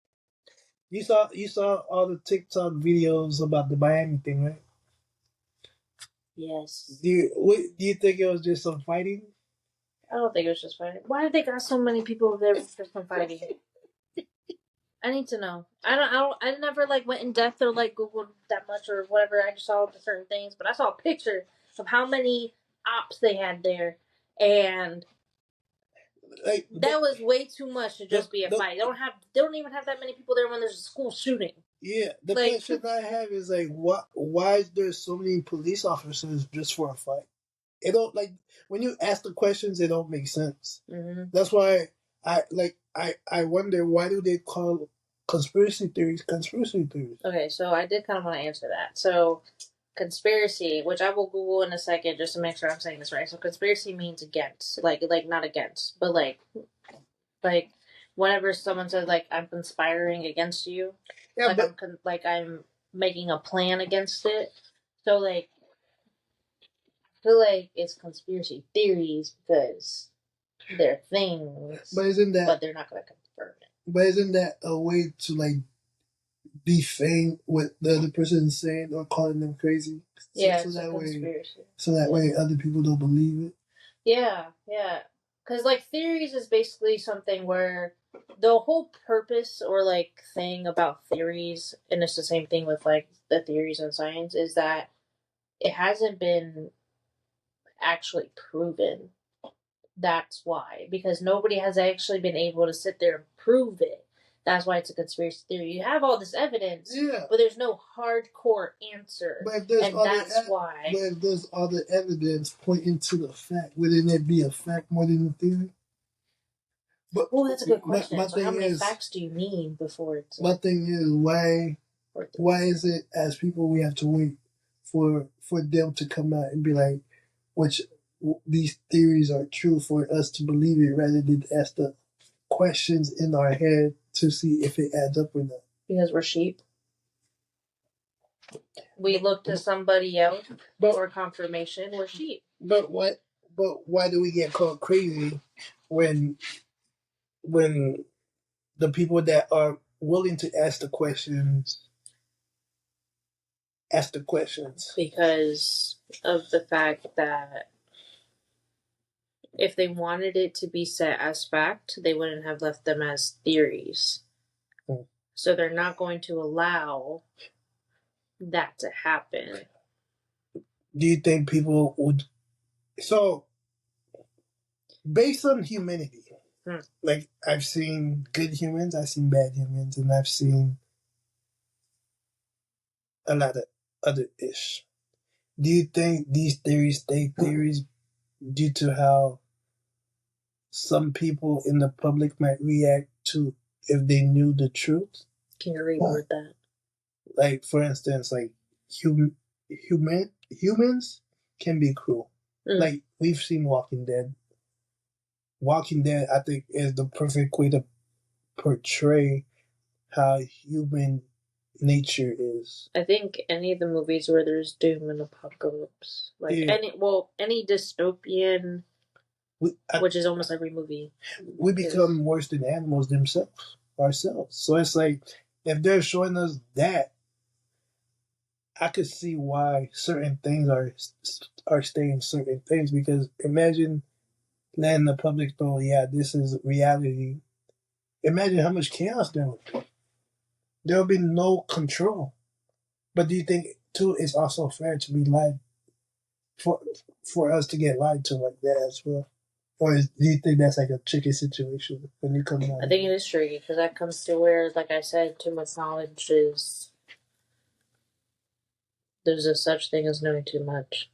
you saw all the TikTok videos about the Miami thing, right? Yes. Do you think it was just some fighting? I don't think it was just fighting. Why did they got so many people over there just from fighting? I need to know. I never like went in depth or like Googled that much or whatever. I just saw the certain things, but I saw a picture of how many ops they had there, and Like that was way too much to just be a fight. They don't even have that many people there when there's a school shooting. Yeah, the Like- question I have is like, why is there so many police officers just for a fight? It don't, like, when you ask the questions, it don't make sense. Mm-hmm. That's why I wonder, why do they call conspiracy theories? Okay, so I did kind of want to answer that. So conspiracy, which I will Google in a second just to make sure I'm saying this right. So conspiracy means against, like not against, but like whenever someone says like I'm conspiring against you, Yeah, like but I'm making a plan against it. So like I feel like it's conspiracy theories because they're things, but they're not going to confirm it. But isn't that a way to like defame what the other person is saying or calling them crazy? Yeah, it's a conspiracy. So that way other people don't believe it. Yeah. Because like theories is basically something where the whole purpose or like thing about theories, and it's the same thing with like the theories in science, is that it hasn't been actually proven. That's why, because nobody has actually been able to sit there and prove it. That's why it's a conspiracy theory. You have all this evidence, but there's no hardcore answer, and that's why. But if there's other evidence pointing to the fact, wouldn't it be a fact more than a theory? But that's a good question. My so how many facts do you need before it's? My thing is, why is it as people we have to wait for them to come out and be like, which these theories are true for us to believe it, rather than ask the questions in our head to see if it adds up or not? Because we're sheep. We look to somebody else for confirmation. We're sheep. But why do we get called crazy when the people that are willing to ask the questions? Because of the fact that if they wanted it to be set as fact, they wouldn't have left them as theories. So they're not going to allow that to happen. Do you think people would? So, based on humanity, like I've seen good humans, I've seen bad humans, and I've seen a lot of other ish. Do you think these theories stay theories due to how some people in the public might react to if they knew the truth. Can you reword that? Like, for instance, like humans can be cruel. Like, we've seen Walking Dead. Walking Dead, I think, is the perfect way to portray how human nature is. I think any of the movies where there's doom and apocalypse, like any dystopian, which is almost every movie, we become worse than animals themselves ourselves. So it's like, if they're showing us that, I could see why certain things are staying certain things, because imagine letting the public know, yeah, this is reality. Imagine how much chaos there would be. There will be no control. But do you think too it's also fair to be lied for us to get lied to like that as well? Or do you think that's like a tricky situation when you come out? I think it is tricky because that comes to where, like I said, too much knowledge is. There's a such thing as knowing too much.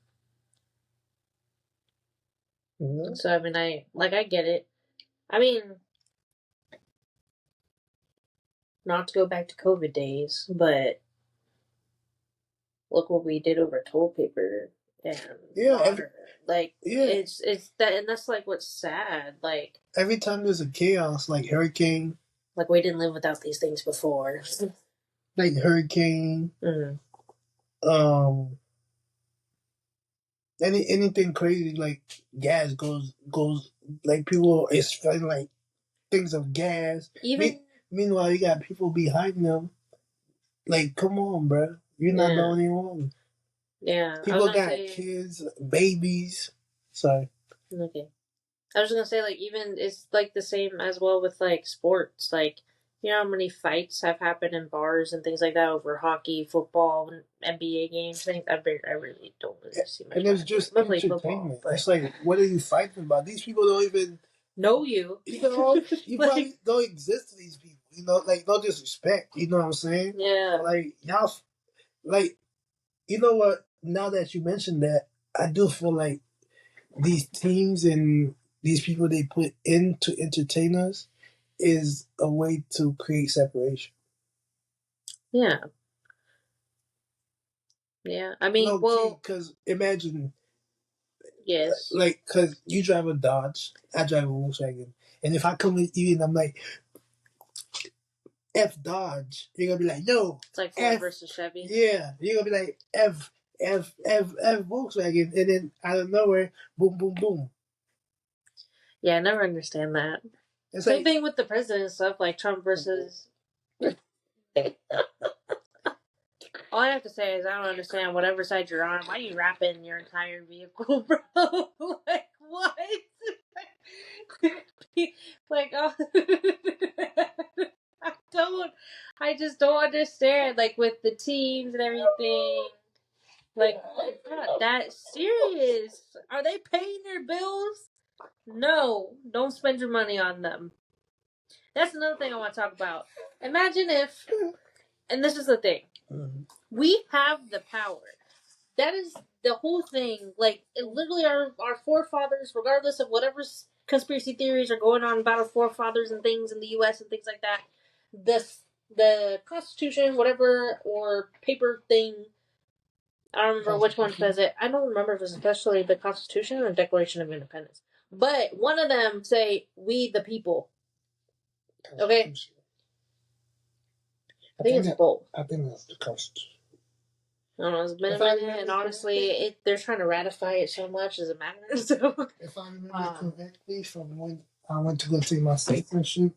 Mm-hmm. So I mean, I get it. I mean, not to go back to COVID days, but look what we did over toilet paper and water. It's that, and that's like what's sad. Like, every time there's a chaos, like hurricane. Like, we didn't live without these things before. Like hurricane. Mm-hmm. Anything crazy, like gas goes like, people is feeling like things of gas. Meanwhile, you got people behind them. Like, come on, bro. You're not the only one. Yeah. People got kids, babies. Sorry. Okay. I was gonna say, like, even it's like the same as well with like sports. Like, you know how many fights have happened in bars and things like that over hockey, football, and NBA games. I really don't really see much. And it's just entertainment. Football, it's like, what are you fighting about? These people don't even know you. You probably don't exist to these people. You know, like, no disrespect. You know what I'm saying? Yeah. Like, y'all, like, you know what? Now that you mentioned that, I do feel like these teams and these people they put in to entertain us is a way to create separation. Yeah. Yeah. I mean, because imagine. Yes. Like, because you drive a Dodge, I drive a Volkswagen, and if I come with you and I'm like, F Dodge, you're gonna be like, no. It's like Ford versus Chevy. Yeah, you're gonna be like, F Volkswagen, and then out of nowhere, boom, boom, boom. Yeah, I never understand that. It's same thing with the president and stuff, like Trump versus. All I have to say is I don't understand whatever side you're on. Why are you wrapping your entire vehicle, bro? Like, what? Like, oh. I just don't understand. Like, with the teams and everything. Like, it's not that serious. Are they paying their bills? No, don't spend your money on them. That's another thing I want to talk about. Imagine if, and this is the thing, we have the power. That is the whole thing. Like, literally, our forefathers, regardless of whatever conspiracy theories are going on about our forefathers and things in the U.S. and things like that, the Constitution, whatever, or paper thing, I don't remember which one says it. I don't remember if it's especially the Constitution or Declaration of Independence. But one of them say, we the people. Okay? I think it's both. I think that's the Constitution. I don't know, it's been a minute, and honestly, they're trying to ratify it so much, does it matter? So, if I remember correctly, from when I went to go take my citizenship,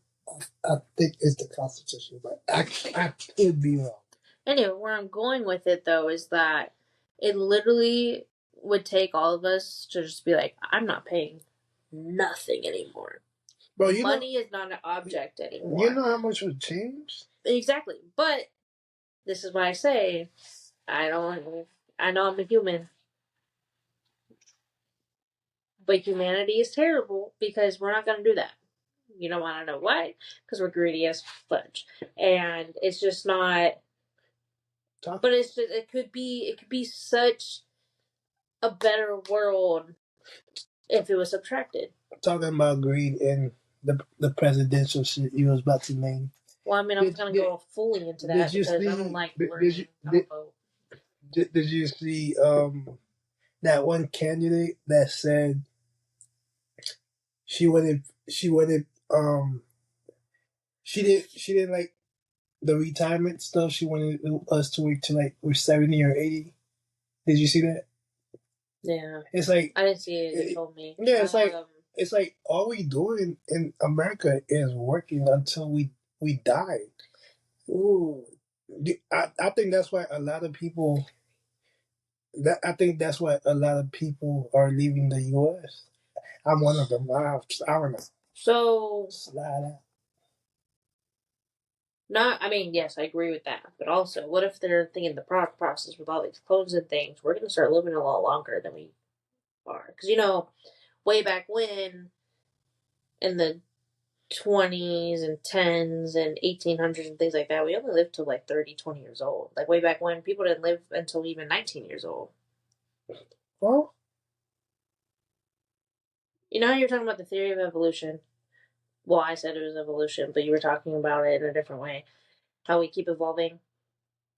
I think it's the Constitution, but I could be wrong. Anyway, where I'm going with it, though, is that it literally would take all of us to just be like, I'm not paying nothing anymore. Bro, money is not an object anymore. You know how much would change? Exactly. But this is why I say, I know I'm a human. But humanity is terrible because we're not going to do that. You don't want to know why? Because we're greedy as fudge. And it's just not... But it's just, it could be such a better world if it was subtracted. Talking about greed and the presidential shit you was about to name. Well, I mean, I'm going to go fully into that because I don't like learning how to vote. Did you see that one candidate that said she wanted she didn't like the retirement stuff. She wanted us to wait till like we're 70 or 80. Did you see that? Yeah. It's like I didn't see it. You told me. Yeah, it's like all we doing in America is working until we die. Ooh. I think that's why a lot of people I think that's why a lot of people are leaving the US. I'm one of them. I wanna slide out. I mean, yes, I agree with that. But also, what if they're thinking the product process with all these clones and things, we're going to start living a lot longer than we are. Because, way back when, in the 20s and 10s and 1800s and things like that, we only lived to like 30, 20 years old. Like, way back when, people didn't live until even 19 years old. Well, you know how you're talking about the theory of evolution? Well, I said it was evolution, but you were talking about it in a different way. How we keep evolving.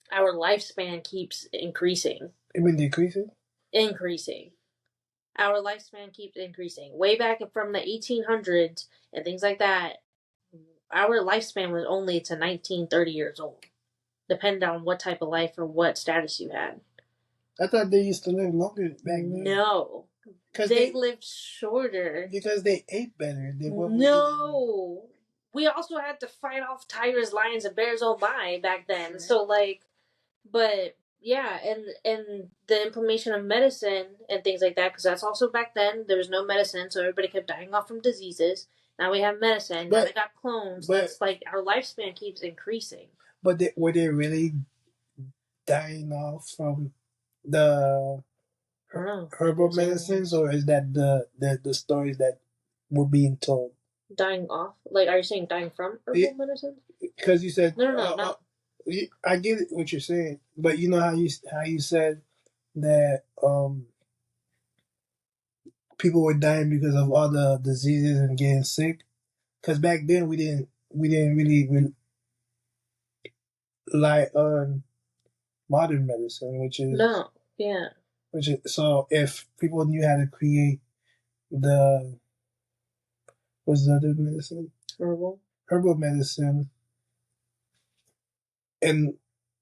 Our lifespan keeps increasing. You mean decreasing? Increasing. Our lifespan keeps increasing. Way back from the 1800s and things like that, our lifespan was only to 19, 30 years old. Depending on what type of life or what status you had. I thought they used to live longer back then. No. Because they lived shorter. Because they ate better. No. We also had to fight off tigers, lions, and bears all by back then. So, but yeah, and the implementation of medicine and things like that, because that's also back then, there was no medicine, so everybody kept dying off from diseases. Now we have medicine. Now they got clones. That's like our lifespan keeps increasing. But were they really dying off from the herbal medicines, or is that the stories that were being told? Dying off? Like, are you saying dying from herbal medicine? Because you said no. I get what you're saying, but you know how you said that people were dying because of all the diseases and getting sick. Because back then we didn't really rely on modern medicine, which is which is, so if people knew how to create what's the other medicine? Herbal medicine, and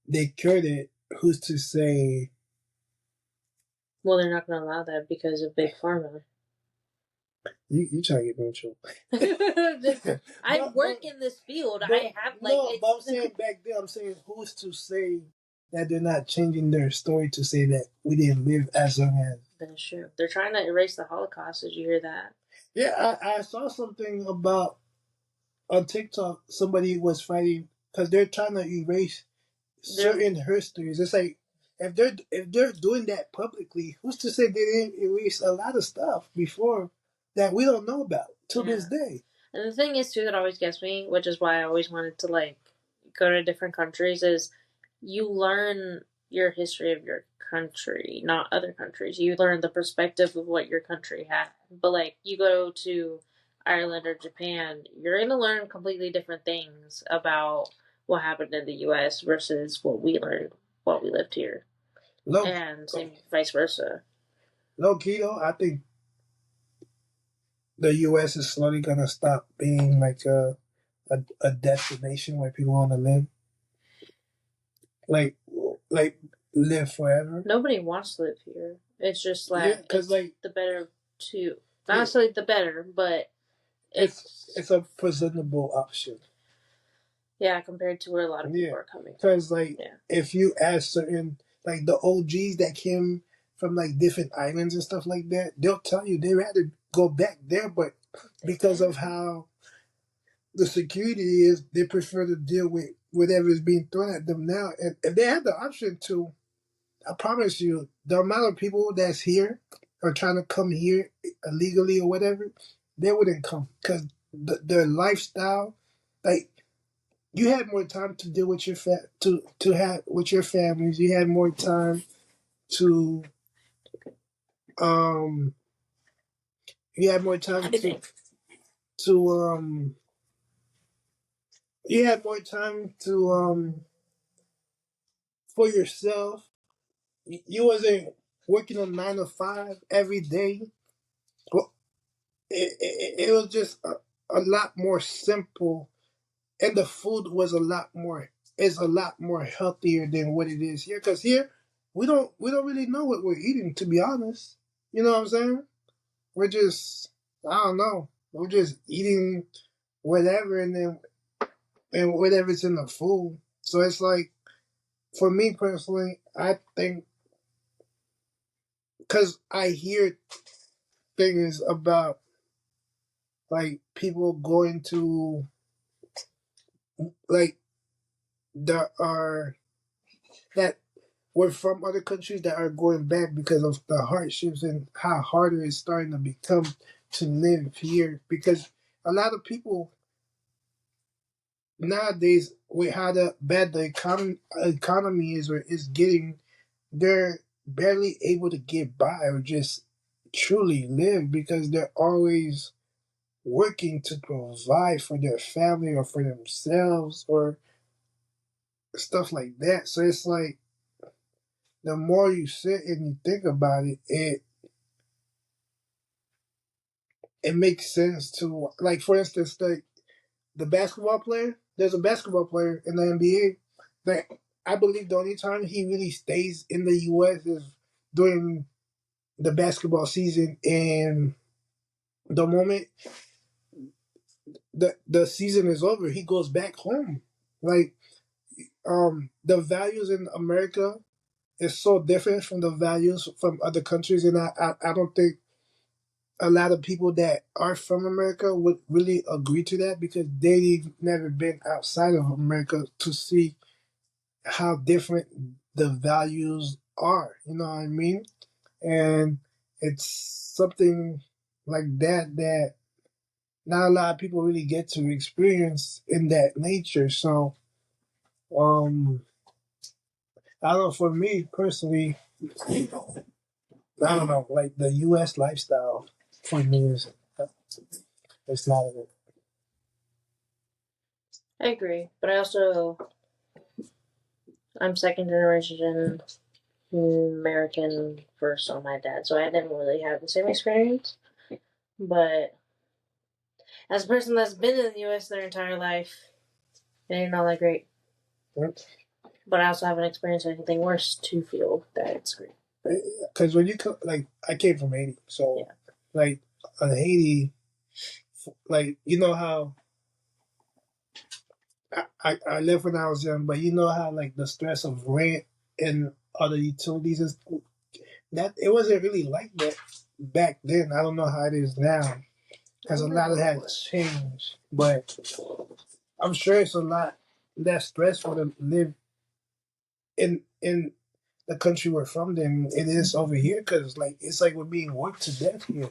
they cured it, who's to say? Well, they're not going to allow that because of big pharma. You trying to get me in trouble. I work in this field. I have like. No, but I'm saying back then. I'm saying who's to say that they're not changing their story to say that we didn't live as long as. That's true. They're trying to erase the Holocaust. Did you hear that? Yeah, I saw something about on TikTok. Somebody was fighting because they're trying to erase certain histories. It's like if they're doing that publicly, who's to say they didn't erase a lot of stuff before that we don't know about to this day? And the thing is too that always gets me, which is why I always wanted to like go to different countries, is you learn your history of your country, not other countries. You learn the perspective of what your country had. But like you go to Ireland or Japan, you're gonna learn completely different things about what happened in the US versus what we learned while we lived here. And same vice versa. Low key though, I think the US is slowly gonna stop being like a destination where people wanna live. Like live forever. Nobody wants to live here. It's just like it's like the better too. Not necessarily the better, but it's a presentable option. Yeah, compared to where a lot of people are coming. Because if you ask certain like the OGs that came from like different islands and stuff like that, they'll tell you they rather go back there, but because of how the security is, they prefer to deal with whatever is being thrown at them now. And if they had the option to, I promise you, the amount of people that's here are trying to come here illegally or whatever, they wouldn't come because their lifestyle, like you had more time to deal with your to have with your families. You had more time to You had more time to you had more time to for yourself. You wasn't working a 9 to 5 every day. Well, it was just a lot more simple, and the food was a lot more is a lot more healthier than what it is here. Because here we don't really know what we're eating, to be honest. You know what I'm saying? We're just I don't know. We're just eating whatever, and whatever's in the food. So it's like for me personally, I think because I hear things about like people going to like that are that were from other countries that are going back because of the hardships and how harder it's starting to become to live here. Because a lot of people nowadays, with how bad the economy is or is getting, they're barely able to get by or just truly live because they're always working to provide for their family or for themselves or stuff like that. So it's like the more you sit and you think about it, it makes sense to like for instance the basketball player. There's a basketball player in the NBA that I believe the only time he really stays in the US is during the basketball season, and the moment the season is over, he goes back home. Like the values in America is so different from the values from other countries, and I don't think a lot of people that are from America would really agree to that because they've never been outside of America to see how different the values are. You know what I mean? And it's something like that not a lot of people really get to experience in that nature. So, um, I don't know. For me personally, I don't know. Like the U.S. lifestyle for me is it's not a I agree, but I'm second generation American first on my dad, so I didn't really have the same experience. But as a person that's been in the U.S. their entire life, it ain't all that great. But I also haven't experienced anything worse to feel that it's great. because when you come, like I came from Haiti, so Yeah. like on Haiti, like you know how I lived when I was young, but you know how like the stress of rent and other utilities is that it wasn't really like that back then. I don't know how it is now because a lot of that has changed, but I'm sure it's a lot less stressful to live in the country we're from than it is over here because like it's like we're being worked to death here.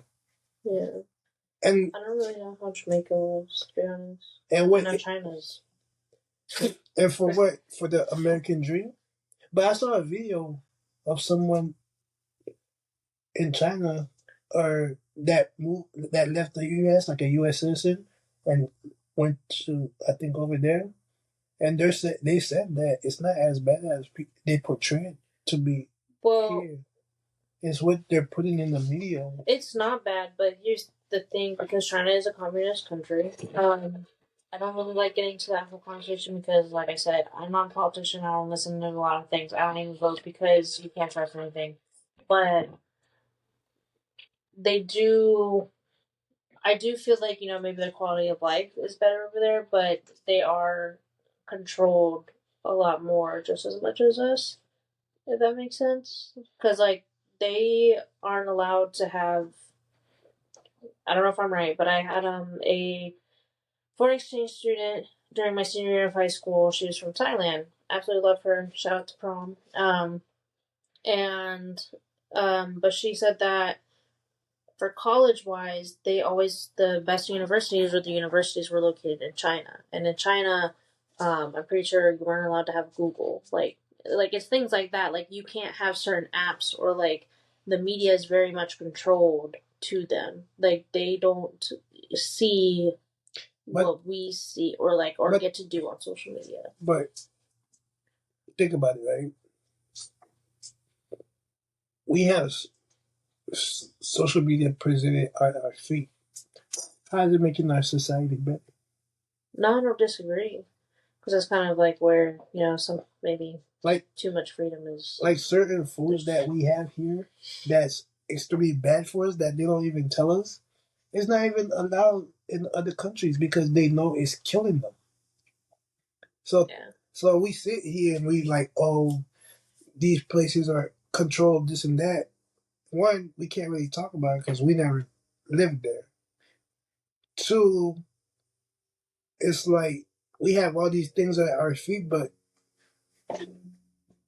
Yeah. And I don't really know how Jamaica was, to be honest. and what I know China's. and for what for the American dream. But I saw a video of someone in China or that left the U.S. like a U.S. citizen and went to I think over there, and they said that it's not as bad as they portray it to be Well, here. It's what they're putting in the media. it's not bad, but here's the thing: because China is a communist country, I don't really like getting to that whole conversation because, like I said, I'm not a politician. I don't listen to a lot of things. I don't even vote because you can't trust anything. But they do. I do feel like maybe their quality of life is better over there, but they are controlled a lot more, just as much as us. If that makes sense, because like they aren't allowed to have. I don't know if I'm right, but I had a foreign exchange student during my senior year of high school. She was from Thailand. Absolutely love her. Shout out to prom. And but she said that for college wise, the best universities or the universities were located in China, and in China, I'm pretty sure you weren't allowed to have Google. Like it's things like that. Like you can't have certain apps, or like the media is very much controlled to them. Like they don't see what we see or get to do on social media. But think about it, right? We have social media presented at our feet. How is it making our society better? No, I don't disagree. Because it's kind of like where, some maybe like too much freedom is. Like certain foods that we have here that's extremely bad for us that they don't even tell us. It's not even allowed in other countries because they know it's killing them. So, so we sit here and we like, oh, these places are controlled, this and that. One, we can't really talk about it because we never lived there. Two, it's like we have all these things at our feet, but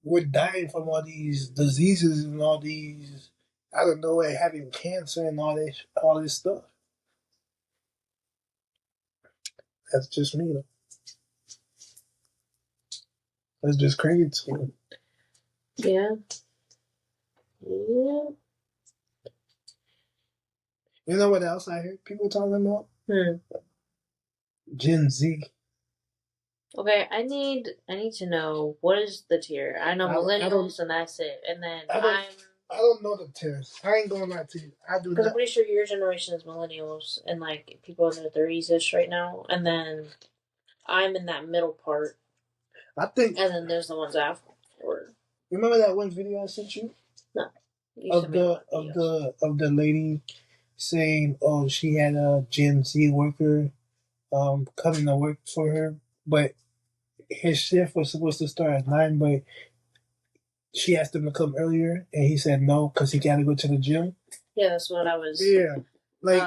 we're dying from all these diseases and all these, I don't know, having cancer and all this stuff. That's just me. Though. That's just crazy to me. Yeah. Yeah. You know what else I heard people talking about? Gen Z. Okay, I need to know what is the tier. I know millennials and that's it. And then I don't know the tiers. I ain't gonna lie to you. I do because I'm pretty sure your generation is millennials and like people in their 30s ish right now. And then I'm in that middle part. I think. And then there's the ones after. Remember that one video I sent you? No. Of the lady saying, oh, she had a Gen Z worker coming to work for her, but his shift was supposed to start at 9, but she asked him to come earlier, and he said no because he got to go to the gym. Yeah, that's what I was. Yeah, like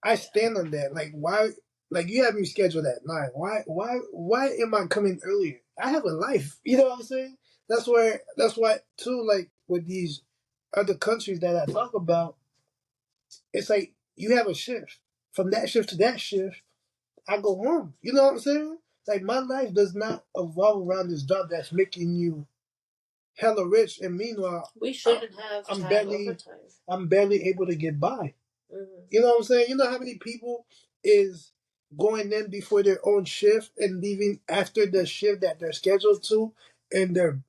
I stand on that. Like why? Like you have me scheduled at 9. Why am I coming earlier? I have a life. You know what I'm saying? That's why too. Like with these other countries that I talk about, it's like you have a shift. From that shift to that shift, I go home. You know what I'm saying? Like my life does not evolve around this job that's making you hella rich, and meanwhile, we shouldn't have I'm barely able to get by. Mm-hmm. You know what I'm saying? You know how many people is going in before their own shift and leaving after the shift that they're scheduled to, and they're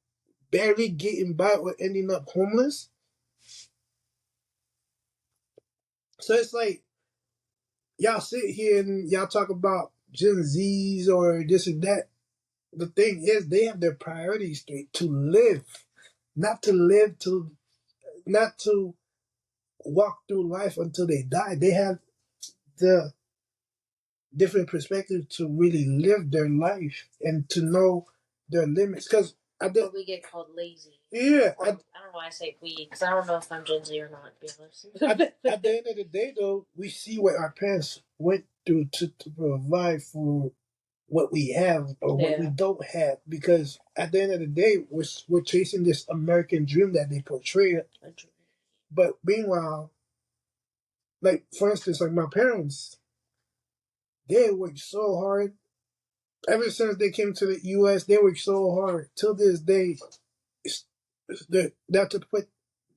barely getting by or ending up homeless. So it's like y'all sit here and y'all talk about Gen Zs or this and that. The thing is, they have their priorities straight to live, not to walk through life until they die. They have the different perspective to really live their life and to know their limits. Because we get called lazy. Yeah, I don't know why I say we, because I don't know if I'm Gen Z or not. To be honest. At the end of the day, though, we see what our parents went through to provide for what we have or what we don't have. Because at the end of the day, we're chasing this American dream that they portray. But meanwhile, like for instance, like my parents, they worked so hard. Ever since they came to the U.S., they worked so hard. Till this day, they're not to put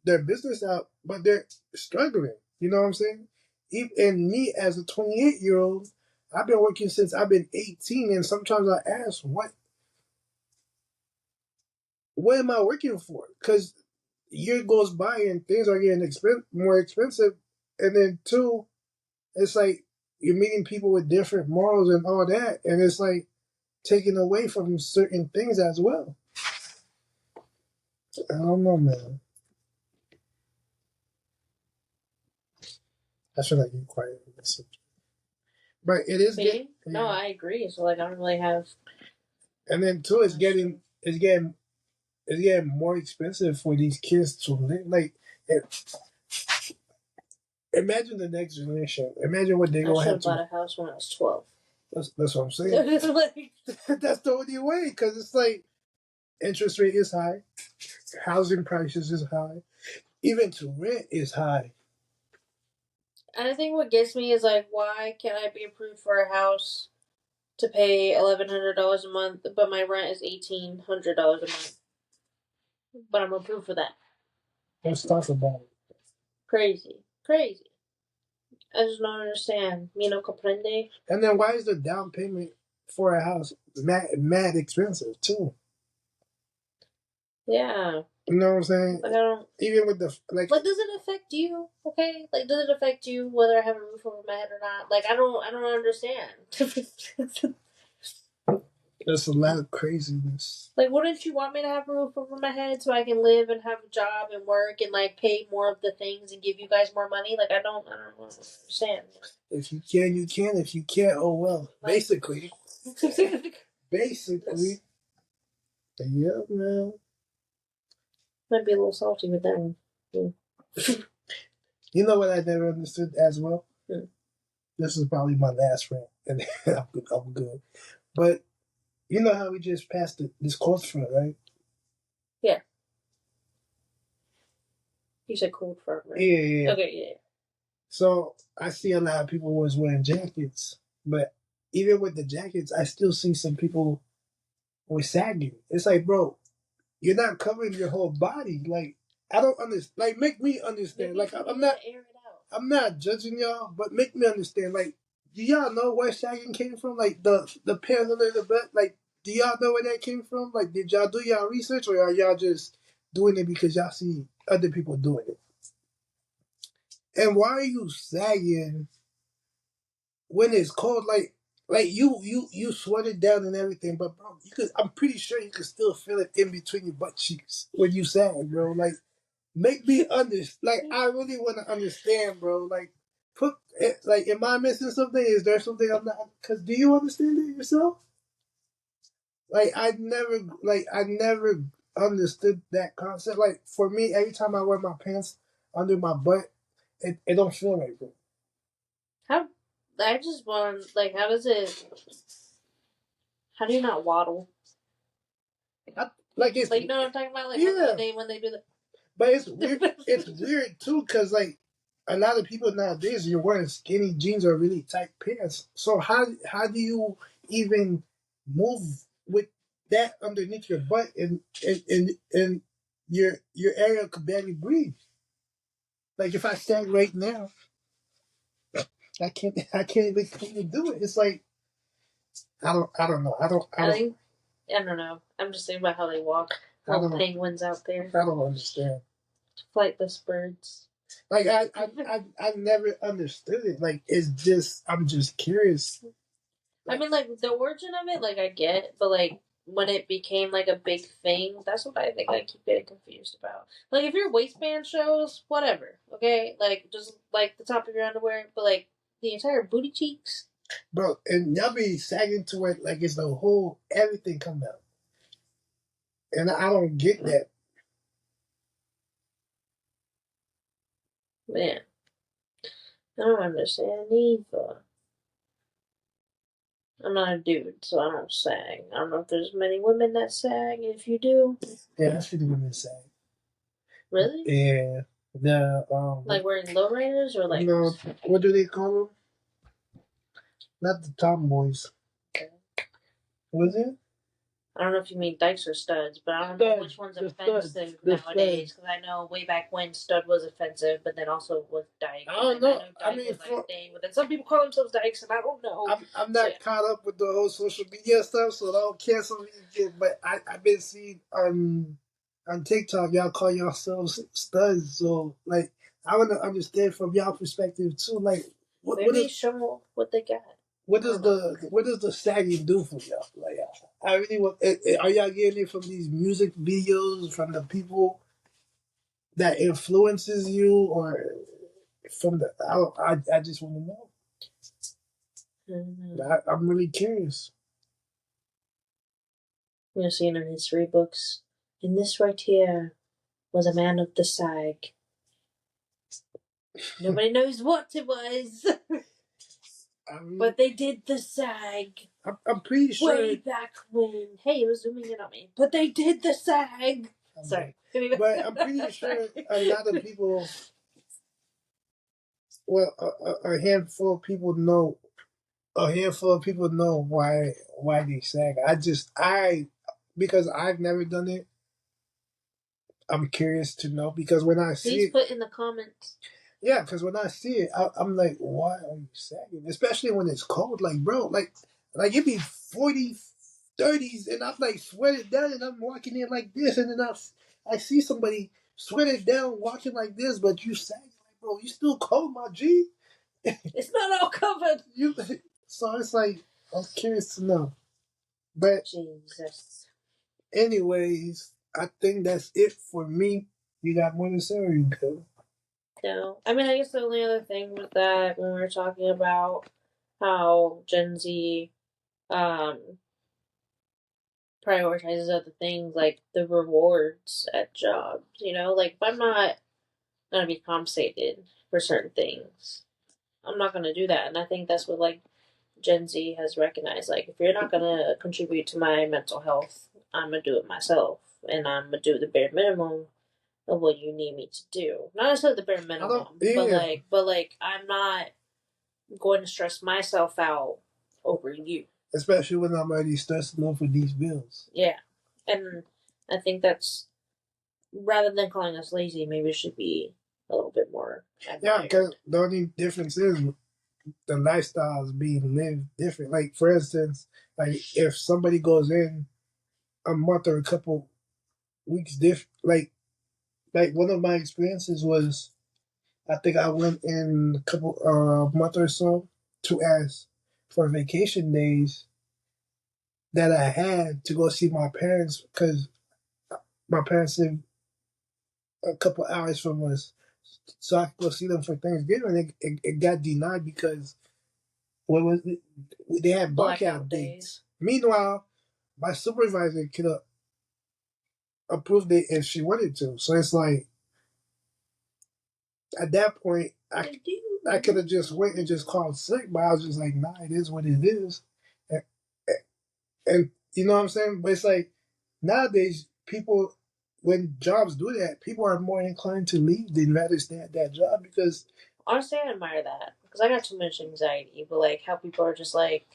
their business out, but they're struggling. You know what I'm saying? And me as a 28-year-old, I've been working since I've been 18, and sometimes I ask, what am I working for? Because year goes by and things are getting more expensive, and then two, it's like you're meeting people with different morals and all that, and it's like taken away from certain things as well. I don't know, man. I should like you quiet. But it is getting. No, I agree. So like, I don't really have. And then two, it's getting more expensive for these kids to live. Like, imagine the next generation. Imagine what they're gonna have to. I should have bought a house when I was 12. That's what I'm saying. That's the only way, because it's like interest rate is high, housing prices is high, even to rent is high. And I think what gets me is like, why can't I be approved for a house to pay $1,100 a month, but my rent is $1,800 a month? But I'm approved for that. Let's talk about it. Crazy. Crazy. I just don't understand. Comprende? And then why is the down payment for a house mad expensive too? Yeah. You know what I'm saying? Like I don't. Even with the Like, does it affect you? Okay, like, does it affect you whether I have a roof over my head or not? Like, I don't understand. There's a lot of craziness. Like, wouldn't you want me to have a roof over my head so I can live and have a job and work and like pay more of the things and give you guys more money? Like, I don't understand. If you can, you can. If you can't, oh well. Like, Basically. Basically. Yeah, man. Might be a little salty with that one. You know what I never understood as well? Hmm. This is probably my last rant, and I'm good. But you know how we just passed this cold front, right? Yeah. You said cold front, right? Yeah. Okay, yeah. So I see a lot of people was wearing jackets, but even with the jackets, I still see some people were sagging. It's like, bro, you're not covering your whole body. Like, I don't understand. Like, make me understand. Like, I'm not judging y'all, but make me understand. Like, do y'all know where sagging came from? Like the pants under the butt. Like, do y'all know where that came from? Like, did y'all do y'all research, or are y'all just doing it because y'all see other people doing it? And why are you sagging when it's cold? Like you sweat it down and everything, but bro, you could. I'm pretty sure you could still feel it in between your butt cheeks when you sag, bro. Like, make me understand. Like, I really want to understand, bro. Like, put it. Like, am I missing something? Is there something I'm not? Because do you understand it yourself? I never understood that concept. Like, for me, every time I wear my pants under my butt, it don't feel right, bro. How? I just want like, how does it? How do you not waddle? Like, it's Like, you know what I'm talking about? Like, yeah, when they do that. but it's weird. It's weird too, because like a lot of people nowadays, you're wearing skinny jeans or really tight pants. So how do you even move with that underneath your butt and your area could barely breathe? Like, if I stand right now, I can't even do it. It's like I don't know. I don't know. I'm just thinking about how they walk. Little penguins out there. I don't understand. Flightless birds. Like, I never understood it. Like, it's just, I'm just curious. I mean, like, the origin of it, like, I get, but like when it became like a big thing, that's what I think I keep getting confused about. Like, if your waistband shows, whatever, okay, like just like the top of your underwear, but like the entire booty cheeks. Bro, and y'all be sagging to it like it's the whole everything coming out. And I don't get that. Man, I don't understand either. I'm not a dude, so I don't sag. I don't know if there's many women that sag. If you do, Yeah, I should have been sag. really? Yeah. The like wearing lowriders or like, you know, what do they call them? Not the tomboys. Was it? I don't know if you mean dykes or studs, but I don't know which one's offensive nowadays. Because I know way back when stud was offensive, but then also was dyke. I don't know. I mean, was like thing, but then some people call themselves dykes, and I don't know. I'm not caught up with the whole social media stuff, so don't cancel me again. But I've been seeing on TikTok, y'all call yourselves studs. So, like, I want to understand from y'all perspective too. Like, maybe show what they got. What does the sagging do for y'all? Like, I really want. Are y'all getting it from these music videos, from the people that influences you, or from the? I just want to know. Mm-hmm. I'm really curious. You'll see in our history books. And this right here was a man of the sag. Nobody knows what it was. But they did the sag. I'm pretty sure. Way back when. Hey, it was zooming in on me. But they did the sag. Sorry. But I'm pretty sure a lot of people, well, a handful of people know. A handful of people know why they sag. Because I've never done it. I'm curious to know because when I see please put in the comments. Yeah, because when I see it, I'm like, why are you sagging? Especially when it's cold. Like, bro, like it be 40, 30s, and I'm like sweated down, and I'm walking in like this, and then I see somebody sweated down walking like this, but you sagging, like, bro, you still cold, my G. It's not all covered. You, so it's like I'm curious to know. But Jesus. anyways, I think that's it for me. You got more to say, or you good? No. I mean, I guess the only other thing was that when we were talking about how Gen Z um, prioritizes other things like the rewards at jobs, like if I'm not going to be compensated for certain things, I'm not going to do that. And I think that's what like Gen Z has recognized. Like, if you're not going to contribute to my mental health, I'm going to do it myself. And I'm going to do the bare minimum of what you need me to do. Not necessarily the bare minimum, Yeah. but like I'm not going to stress myself out over you. Especially when I'm already stressing over these bills. Yeah. And I think that's, rather than calling us lazy, maybe it should be a little bit more admired. Yeah, because the only difference is the lifestyle is being lived different. Like, for instance, like if somebody goes in a month or a couple weeks like one of my experiences was, I think I went in a couple month or so to ask for vacation days that I had to go see my parents because my parents live a couple hours from us, so I could go see them for Thanksgiving. It got denied because what was it? They had blackout dates. Meanwhile, my supervisor could have approved it if she wanted to. So it's like at that point, I could have just went and just called sick, but I was just like, nah, it is what it is. And, and you know what I'm saying? But it's like nowadays, people, when jobs do that, people are more inclined to leave than rather stay at that job because. Honestly, I admire that because I got too much anxiety. But like how people are just like,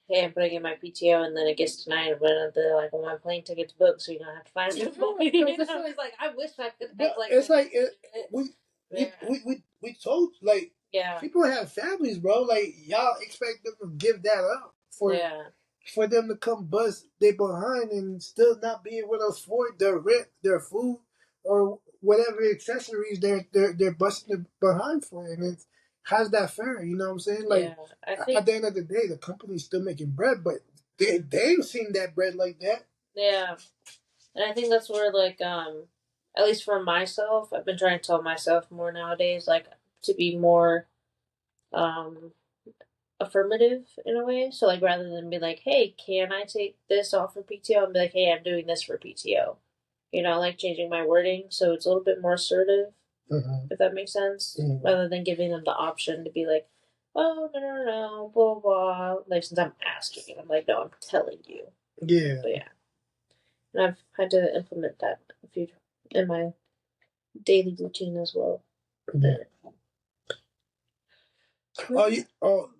hey, I'm putting in my PTO, and then it gets tonight, but they're like, well, my plane ticket's booked, so you're gonna have to find it for me. It's like I wish I could have like. It's like we told like yeah, people have families, bro. Like y'all expect them to give that up for them to come bust they behind and still not be able to afford their rent, their food, or whatever accessories they're busting behind for. And it's, how's that fair? You know what I'm saying? Like I think, at the end of the day, the company's still making bread, but they ain't seen that bread like that. Yeah, and I think that's where like at least for myself, I've been trying to tell myself more nowadays, like to be more um affirmative in a way. So like rather than be like, hey, can I take this off for PTO? And be like, hey, I'm doing this for PTO. Like changing my wording so it's a little bit more assertive, if that makes sense. Rather than giving them the option to be like, oh no, blah blah. Like since I'm asking, I'm like, no, I'm telling you. Yeah. But yeah, and I've had to implement that a few in my daily routine as well. Yeah.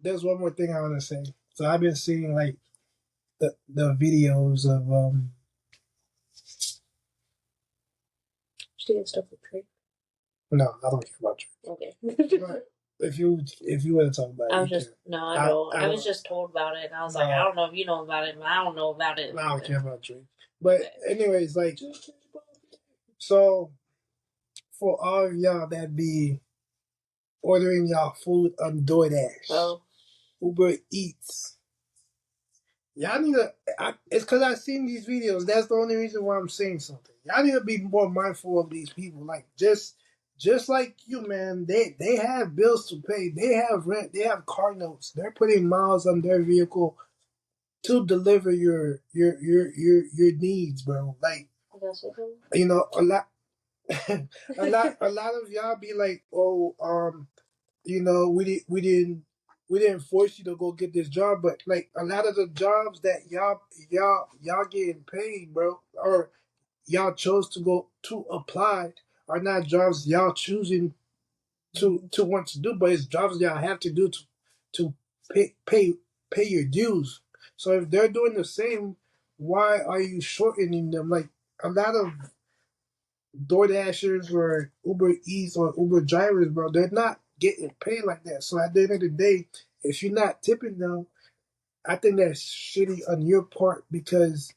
There's one more thing I want to say. So I've been seeing like the videos of Did you get stuff with Drake? No, I don't care about Drake. Okay. But if you want to talk about it, I was just can. No, I don't. I was just told about it, and I was like, I don't know if you know about it, but I don't know about it. I don't care about Drake. But anyways, like, so for all of y'all that be ordering y'all food on DoorDash, Uber Eats, y'all need to. It's because I've seen these videos. That's the only reason why I'm saying something. Y'all need to be more mindful of these people. Like just like you, man. They have bills to pay. They have rent. They have car notes. They're putting miles on their vehicle to deliver your needs, bro. Like a lot. A lot of y'all be like, oh, we didn't force you to go get this job, but like a lot of the jobs that y'all getting paid, bro, or y'all chose to go to apply are not jobs y'all choosing to want to do, but it's jobs y'all have to do to pay your dues. So if they're doing the same, why are you shortening them? Like a lot of DoorDashers or Uber Eats or Uber drivers, bro, they're not getting paid like that. So at the end of the day, if you're not tipping them, I think that's shitty on your part because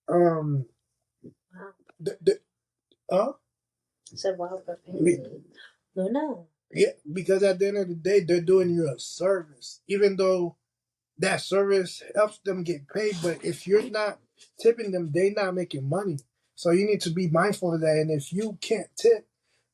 um Wow. the uh I said wow, but no. yeah, because at the end of the day they're doing you a service. Even though that service helps them get paid, but if you're not tipping them, they're not making money. So you need to be mindful of that. And if you can't tip,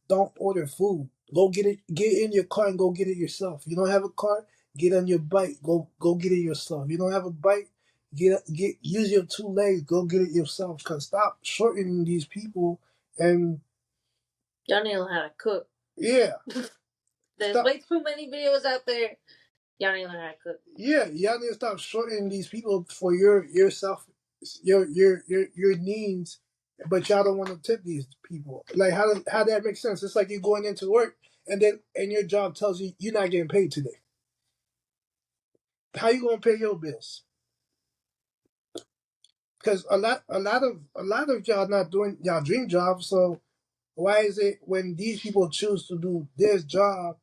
don't order food. Go get it. Get in your car and go get it yourself. You don't have a car, get on your bike. Go get it yourself. You don't have a bike, get use your two legs. Go get it yourself. Cause stop shortening these people. And Y'all need to learn how to cook. yeah, There's stop. way too many videos out there. Y'all need to learn how to cook. Yeah, y'all need to stop shortening these people for yourself, your needs, but y'all don't want to tip these people. Like how that makes sense? It's like you going into work and your job tells you you're not getting paid today. How you gonna pay your bills? Because a lot of y'all not doing y'all dream jobs. So why is it when these people choose to do this job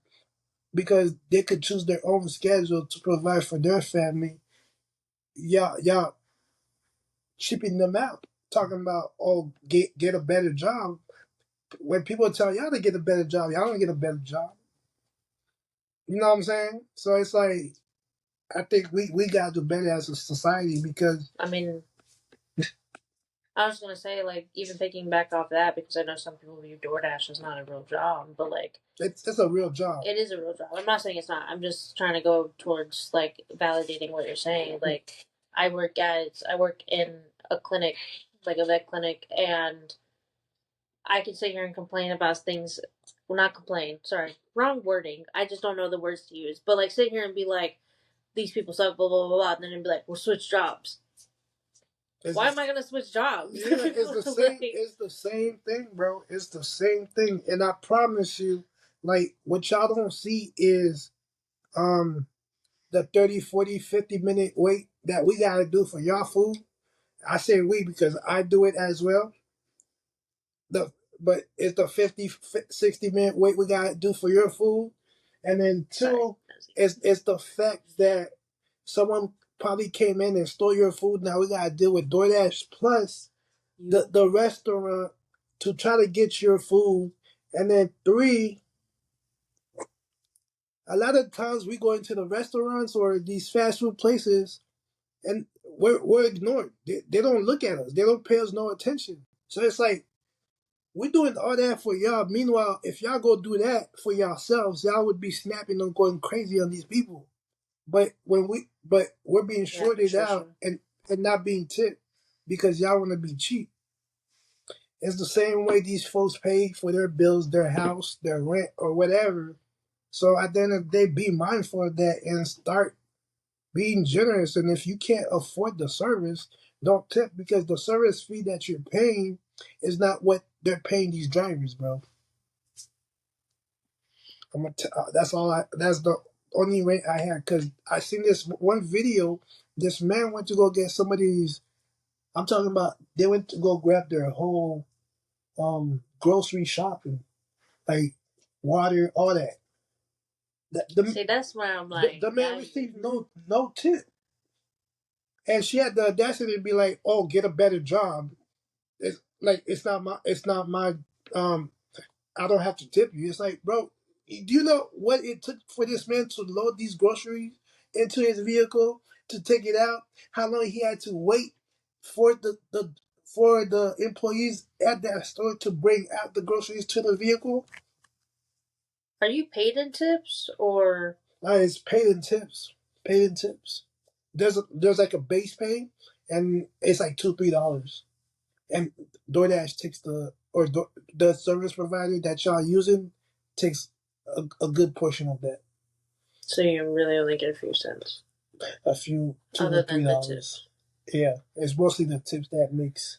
because they could choose their own schedule to provide for their family? Y'all shipping them out, talking about get a better job. When people tell y'all to get a better job, y'all don't get a better job. You know what I'm saying? So it's like I think we gotta do better as a society because I mean, I was gonna say, like, even thinking back off that, because I know some people view DoorDash as not a real job, but like, it's a real job. it is a real job. I'm not saying it's not. I'm just trying to go towards like validating what you're saying. Like, I work in a clinic, like a vet clinic, and I can sit here and complain about things. Well, not complain. Sorry, wrong wording. I just don't know the words to use. But like, sit here and be like, these people suck, blah blah blah, blah, and then be like, we'll switch jobs. Why am I gonna switch jobs? Yeah, it's the same. It's the same thing, bro. It's the same thing, and I promise you, like what y'all don't see is the 30, 40, 50 minute wait that we gotta do for y'all food. I say we because I do it as well. The But it's the 50, 60 minute wait we gotta do for your food, and then two, it's the fact that someone probably came in and stole your food. Now we gotta deal with DoorDash plus the restaurant to try to get your food, and then three, a lot of times we go into the restaurants or these fast food places and we're ignored. They don't look at us. They don't pay us no attention. So it's like we're doing all that for y'all. Meanwhile, if y'all go do that for yourselves, y'all would be snapping and going crazy on these people. But we're being shorted out and not being tipped because y'all want to be cheap. It's the same way these folks pay for their bills, their house, their rent, or whatever. So at the end of the day, be mindful of that and start being generous. And if you can't afford the service, don't tip because the service fee that you're paying is not what they're paying these drivers, bro. That's all. That's the only rate I had because I seen this one video. This man went to go get somebody's. I'm talking about. They went to go grab their whole grocery shopping, like water, all that. See, that's where I'm like, the man received no tip, and she had the audacity to be like, "Oh, get a better job." It's like it's not my I don't have to tip you. It's like, bro, do you know what it took for this man to load these groceries into his vehicle to take it out? How long he had to wait for the employees at that store to bring out the groceries to the vehicle? Are you paid in tips or? It's paid in tips. Paid in tips. There's like a base pay, and it's like $2-3, and DoorDash takes the service provider that y'all using takes a good portion of that. So you really only get a few cents. A few $2 or $3. Yeah, it's mostly the tips that makes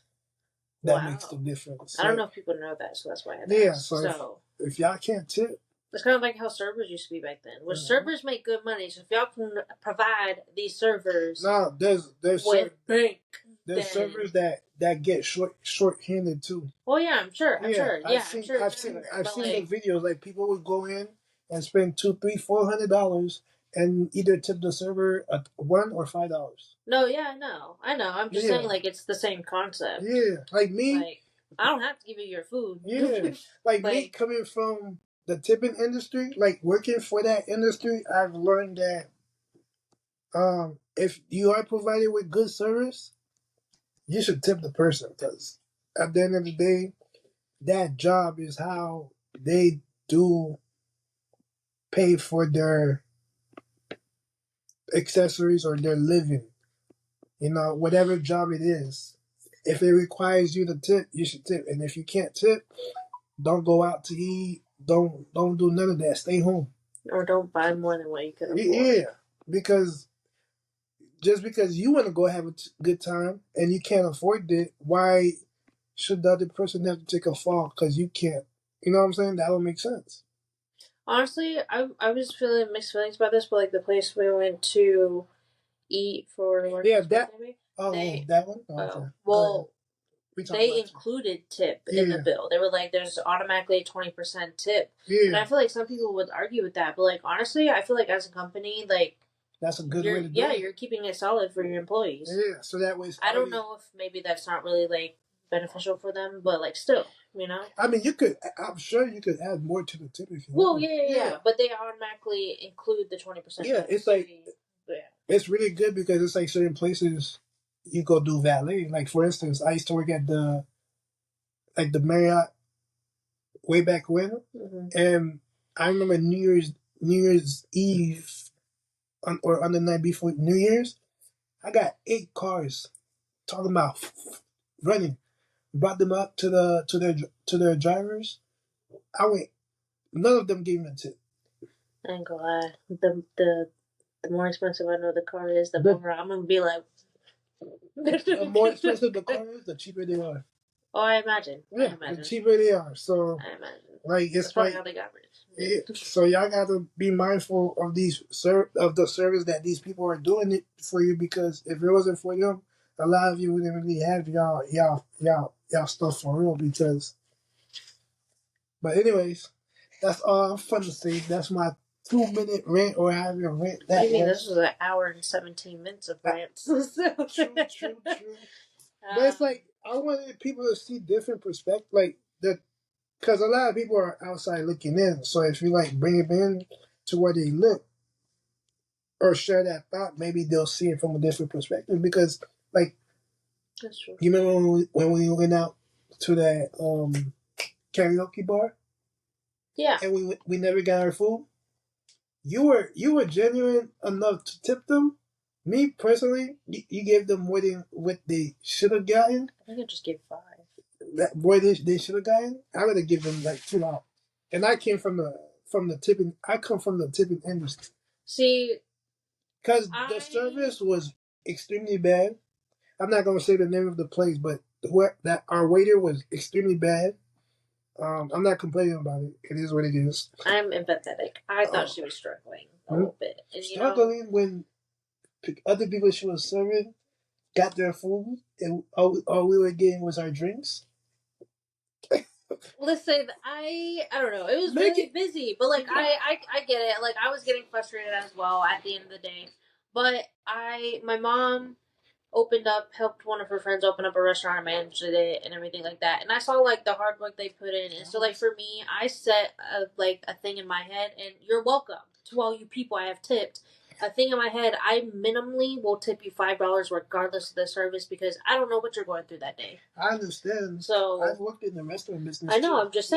the difference. I don't know if people know that, so that's why I had to ask. So if y'all can't tip, it's kind of like how servers used to be back then. Which servers make good money, so if y'all can provide these servers, no, there's with bank. there's servers that get short-handed too. Oh yeah, I'm sure. I'm sure. Yeah, I've I'm seen sure. I've seen the videos. Like people would go in and spend $200, $300, $400 and either tip the server $1 or $5. No, yeah, I know. I'm just saying, like, it's the same concept. Yeah, like me. Like, I don't have to give you your food. Yeah, like me coming from the tipping industry, like working for that industry, I've learned that if you are provided with good service, you should tip the person because at the end of the day, that job is how they do pay for their accessories or their living. You know, whatever job it is. If it requires you to tip, you should tip. And if you can't tip, don't go out to eat. Don't do none of that. Stay home. Or don't buy more than what you can afford. Yeah, because just because you want to go have a good time and you can't afford it, why should the other person have to take a fall because you can't? You know what I'm saying? That don't make sense. Honestly, I was feeling mixed feelings about this, but like the place we went to eat for work, that that one. Well, they included tip in the bill. They were like, "There's automatically a 20% tip," and I feel like some people would argue with that, but like honestly, I feel like as a company, like that's a good way to do it. You're keeping it solid for your employees. Yeah, so that way. I don't know if maybe that's not really like beneficial for them, but like still, you know. I mean, you could. I'm sure you could add more to the tip if you want. Well, yeah, but they automatically include the 20%. Yeah, it's like it's really good because it's like certain places you go do valet. Like for instance, I used to work at the Marriott way back when, and I remember New Year's Eve or on the night before New Year's, I got 8 cars talking about running. Brought them up to their drivers. I went. None of them gave me a tip. I ain't gonna lie. The more expensive I know the car is, the more I'm gonna be like. The more expensive the car is, the cheaper they are. Oh, I imagine. Yeah, the cheaper they are. So I imagine. Like it's That's like how they got rich. So y'all gotta be mindful of of the service that these people are doing it for you, because if it wasn't for them, a lot of you wouldn't really have y'all stuff for real. But anyways, that's all I'm fun to say. That's my 2-minute rant, or however rant that. I mean, this was an hour and 17 minutes of rants. True. But it's like I wanted people to see different perspectives, like that. Because a lot of people are outside looking in. So if you like bring them in to where they look or share that thought, maybe they'll see it from a different perspective. Because like, that's true. You remember when we went out to that karaoke bar? Yeah. And we never got our food. You were genuine enough to tip them. Me personally, you gave them more than what they should have gotten. I think I just gave 5. That boy they should have gotten, I would have given them like $2. And I came from the tipping. I come from the tipping industry. See, because the service was extremely bad. I'm not gonna say the name of the place, but our waiter was extremely bad. I'm not complaining about it. It is what it is. I'm empathetic. I thought she was struggling a little bit. And, struggling when other people she was serving got their food, and all we were getting was our drinks. Listen, I don't know. It was really busy, but like I get it. Like I was getting frustrated as well at the end of the day. But my mom helped one of her friends open up a restaurant and managed it and everything like that. And I saw like the hard work they put in. And so like for me, I set a thing in my head, and you're welcome to all you people I have tipped. A thing in my head, I minimally will tip you $5 regardless of the service, because I don't know what you're going through that day. I understand. So I've worked in the restaurant business. I know. Too. I'm just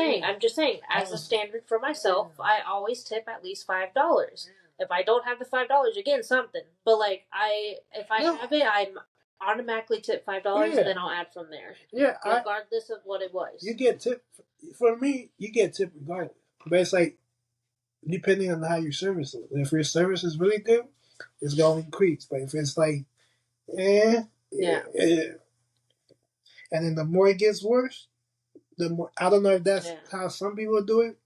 saying. As a standard for myself, I always tip at least $5. If I don't have the $5, again, something. But like if I have it, I'm automatically tip $5, then I'll add from there. Yeah, regardless of what it was. You get tip. For me, you get tip regardless. But it's like, depending on how your service is. If your service is really good, it's going to increase. But if it's like, And then the more it gets worse, the more, I don't know if that's how some people do it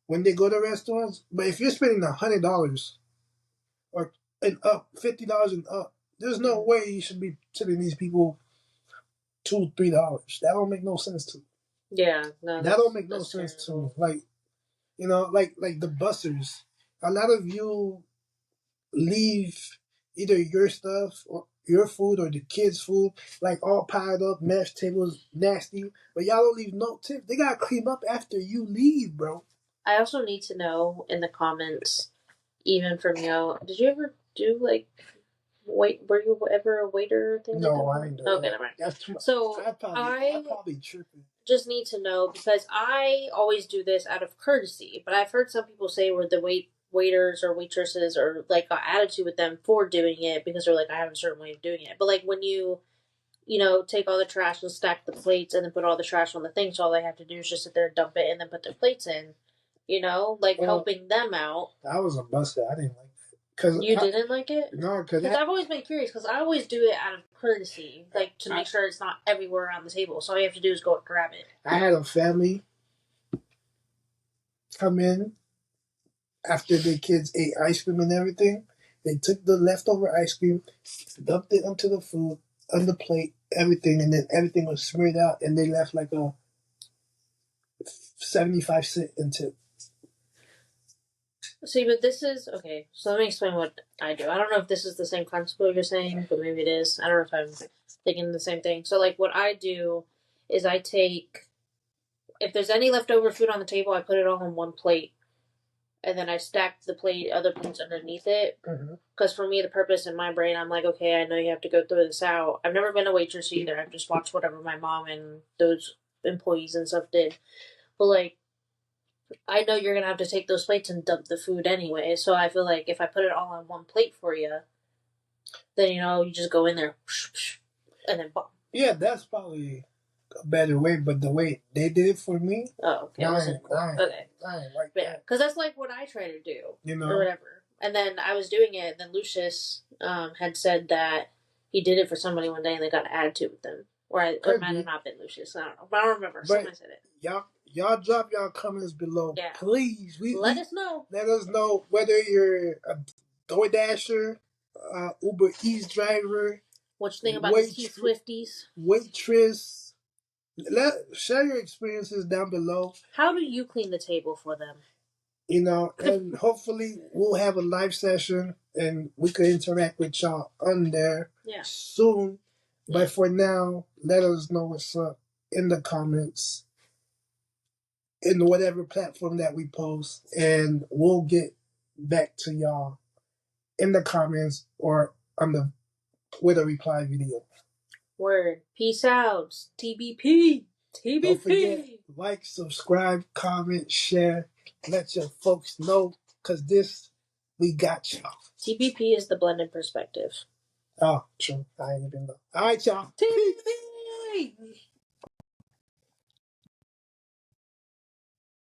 when they go to restaurants. But if you're spending $100 or and up, $50 and up, there's no way you should be tipping these people $2-3. That don't make no sense to me. Yeah, no, that don't make no that's sense terrible. to me. Like, you know, like the bussers. A lot of you leave either your stuff or your food or the kids' food, like all piled up, mashed tables, nasty. But y'all don't leave no tip. They gotta clean up after you leave, bro. I also need to know in the comments, even from you, did you ever do like wait? Were you ever a waiter or thing No, like that? I ain't know. Okay, That. never mind. That's too much. So I probably tripping. just need to know because I always do this out of courtesy, but I've heard some people say where the waiters or waitresses or like got attitude with them for doing it because they're like I have a certain way of doing it. But like when you know, take all the trash and stack the plates and then put all the trash on the thing, so all they have to do is just sit there and dump it and then put their plates in. You know, like helping them out. I was a busser. I didn't like that. Cause you didn't like it? No, because I've always been curious because I always do it out of courtesy, like to make sure it's not everywhere around the table. So all you have to do is go and grab it. I had a family come in after the kids ate ice cream and everything. They took the leftover ice cream, dumped it onto the food, on the plate, everything, and then everything was smeared out, and they left like a 75-cent in tip. See, but this is okay. So let me explain what I do. I don't know if this is the same principle you're saying, but maybe it is. I don't know if I'm thinking the same thing. So, like, what I do is I take if there's any leftover food on the table, I put it all on one plate, and then I stack the other plates underneath it. Because for me, the purpose in my brain, I'm like, okay, I know you have to go throw this out. I've never been a waitress either. I've just watched whatever my mom and those employees and stuff did. But like, I know you're gonna have to take those plates and dump the food anyway. So I feel like if I put it all on one plate for you, then you know you just go in there, and then. Yeah, that's probably a better way. But the way they did it for me, okay, I ain't like yeah, because that's like what I try to do, you know, or whatever. And then I was doing it. And then Lucius had said that he did it for somebody one day, and they got an attitude with them. Or it might have not been Lucius. I don't know, but I don't remember. Somebody said it. Y'all drop y'all comments below, please. Let us know. Let us know whether you're a DoorDasher, Uber Eats driver. What you think about the T-Swifties? Waitress. Share your experiences down below. How do you clean the table for them? You know, and hopefully we'll have a live session and we could interact with y'all on there soon. But for now, let us know what's up in the comments, in whatever platform that we post, and we'll get back to y'all in the comments or on the Twitter reply video. Word. Peace out. TBP. TBP. Don't forget, like, subscribe, comment, share. Let your folks know, because we got y'all. TBP is the blended perspective. Oh, true. I ain't even know. All right, y'all. TBP.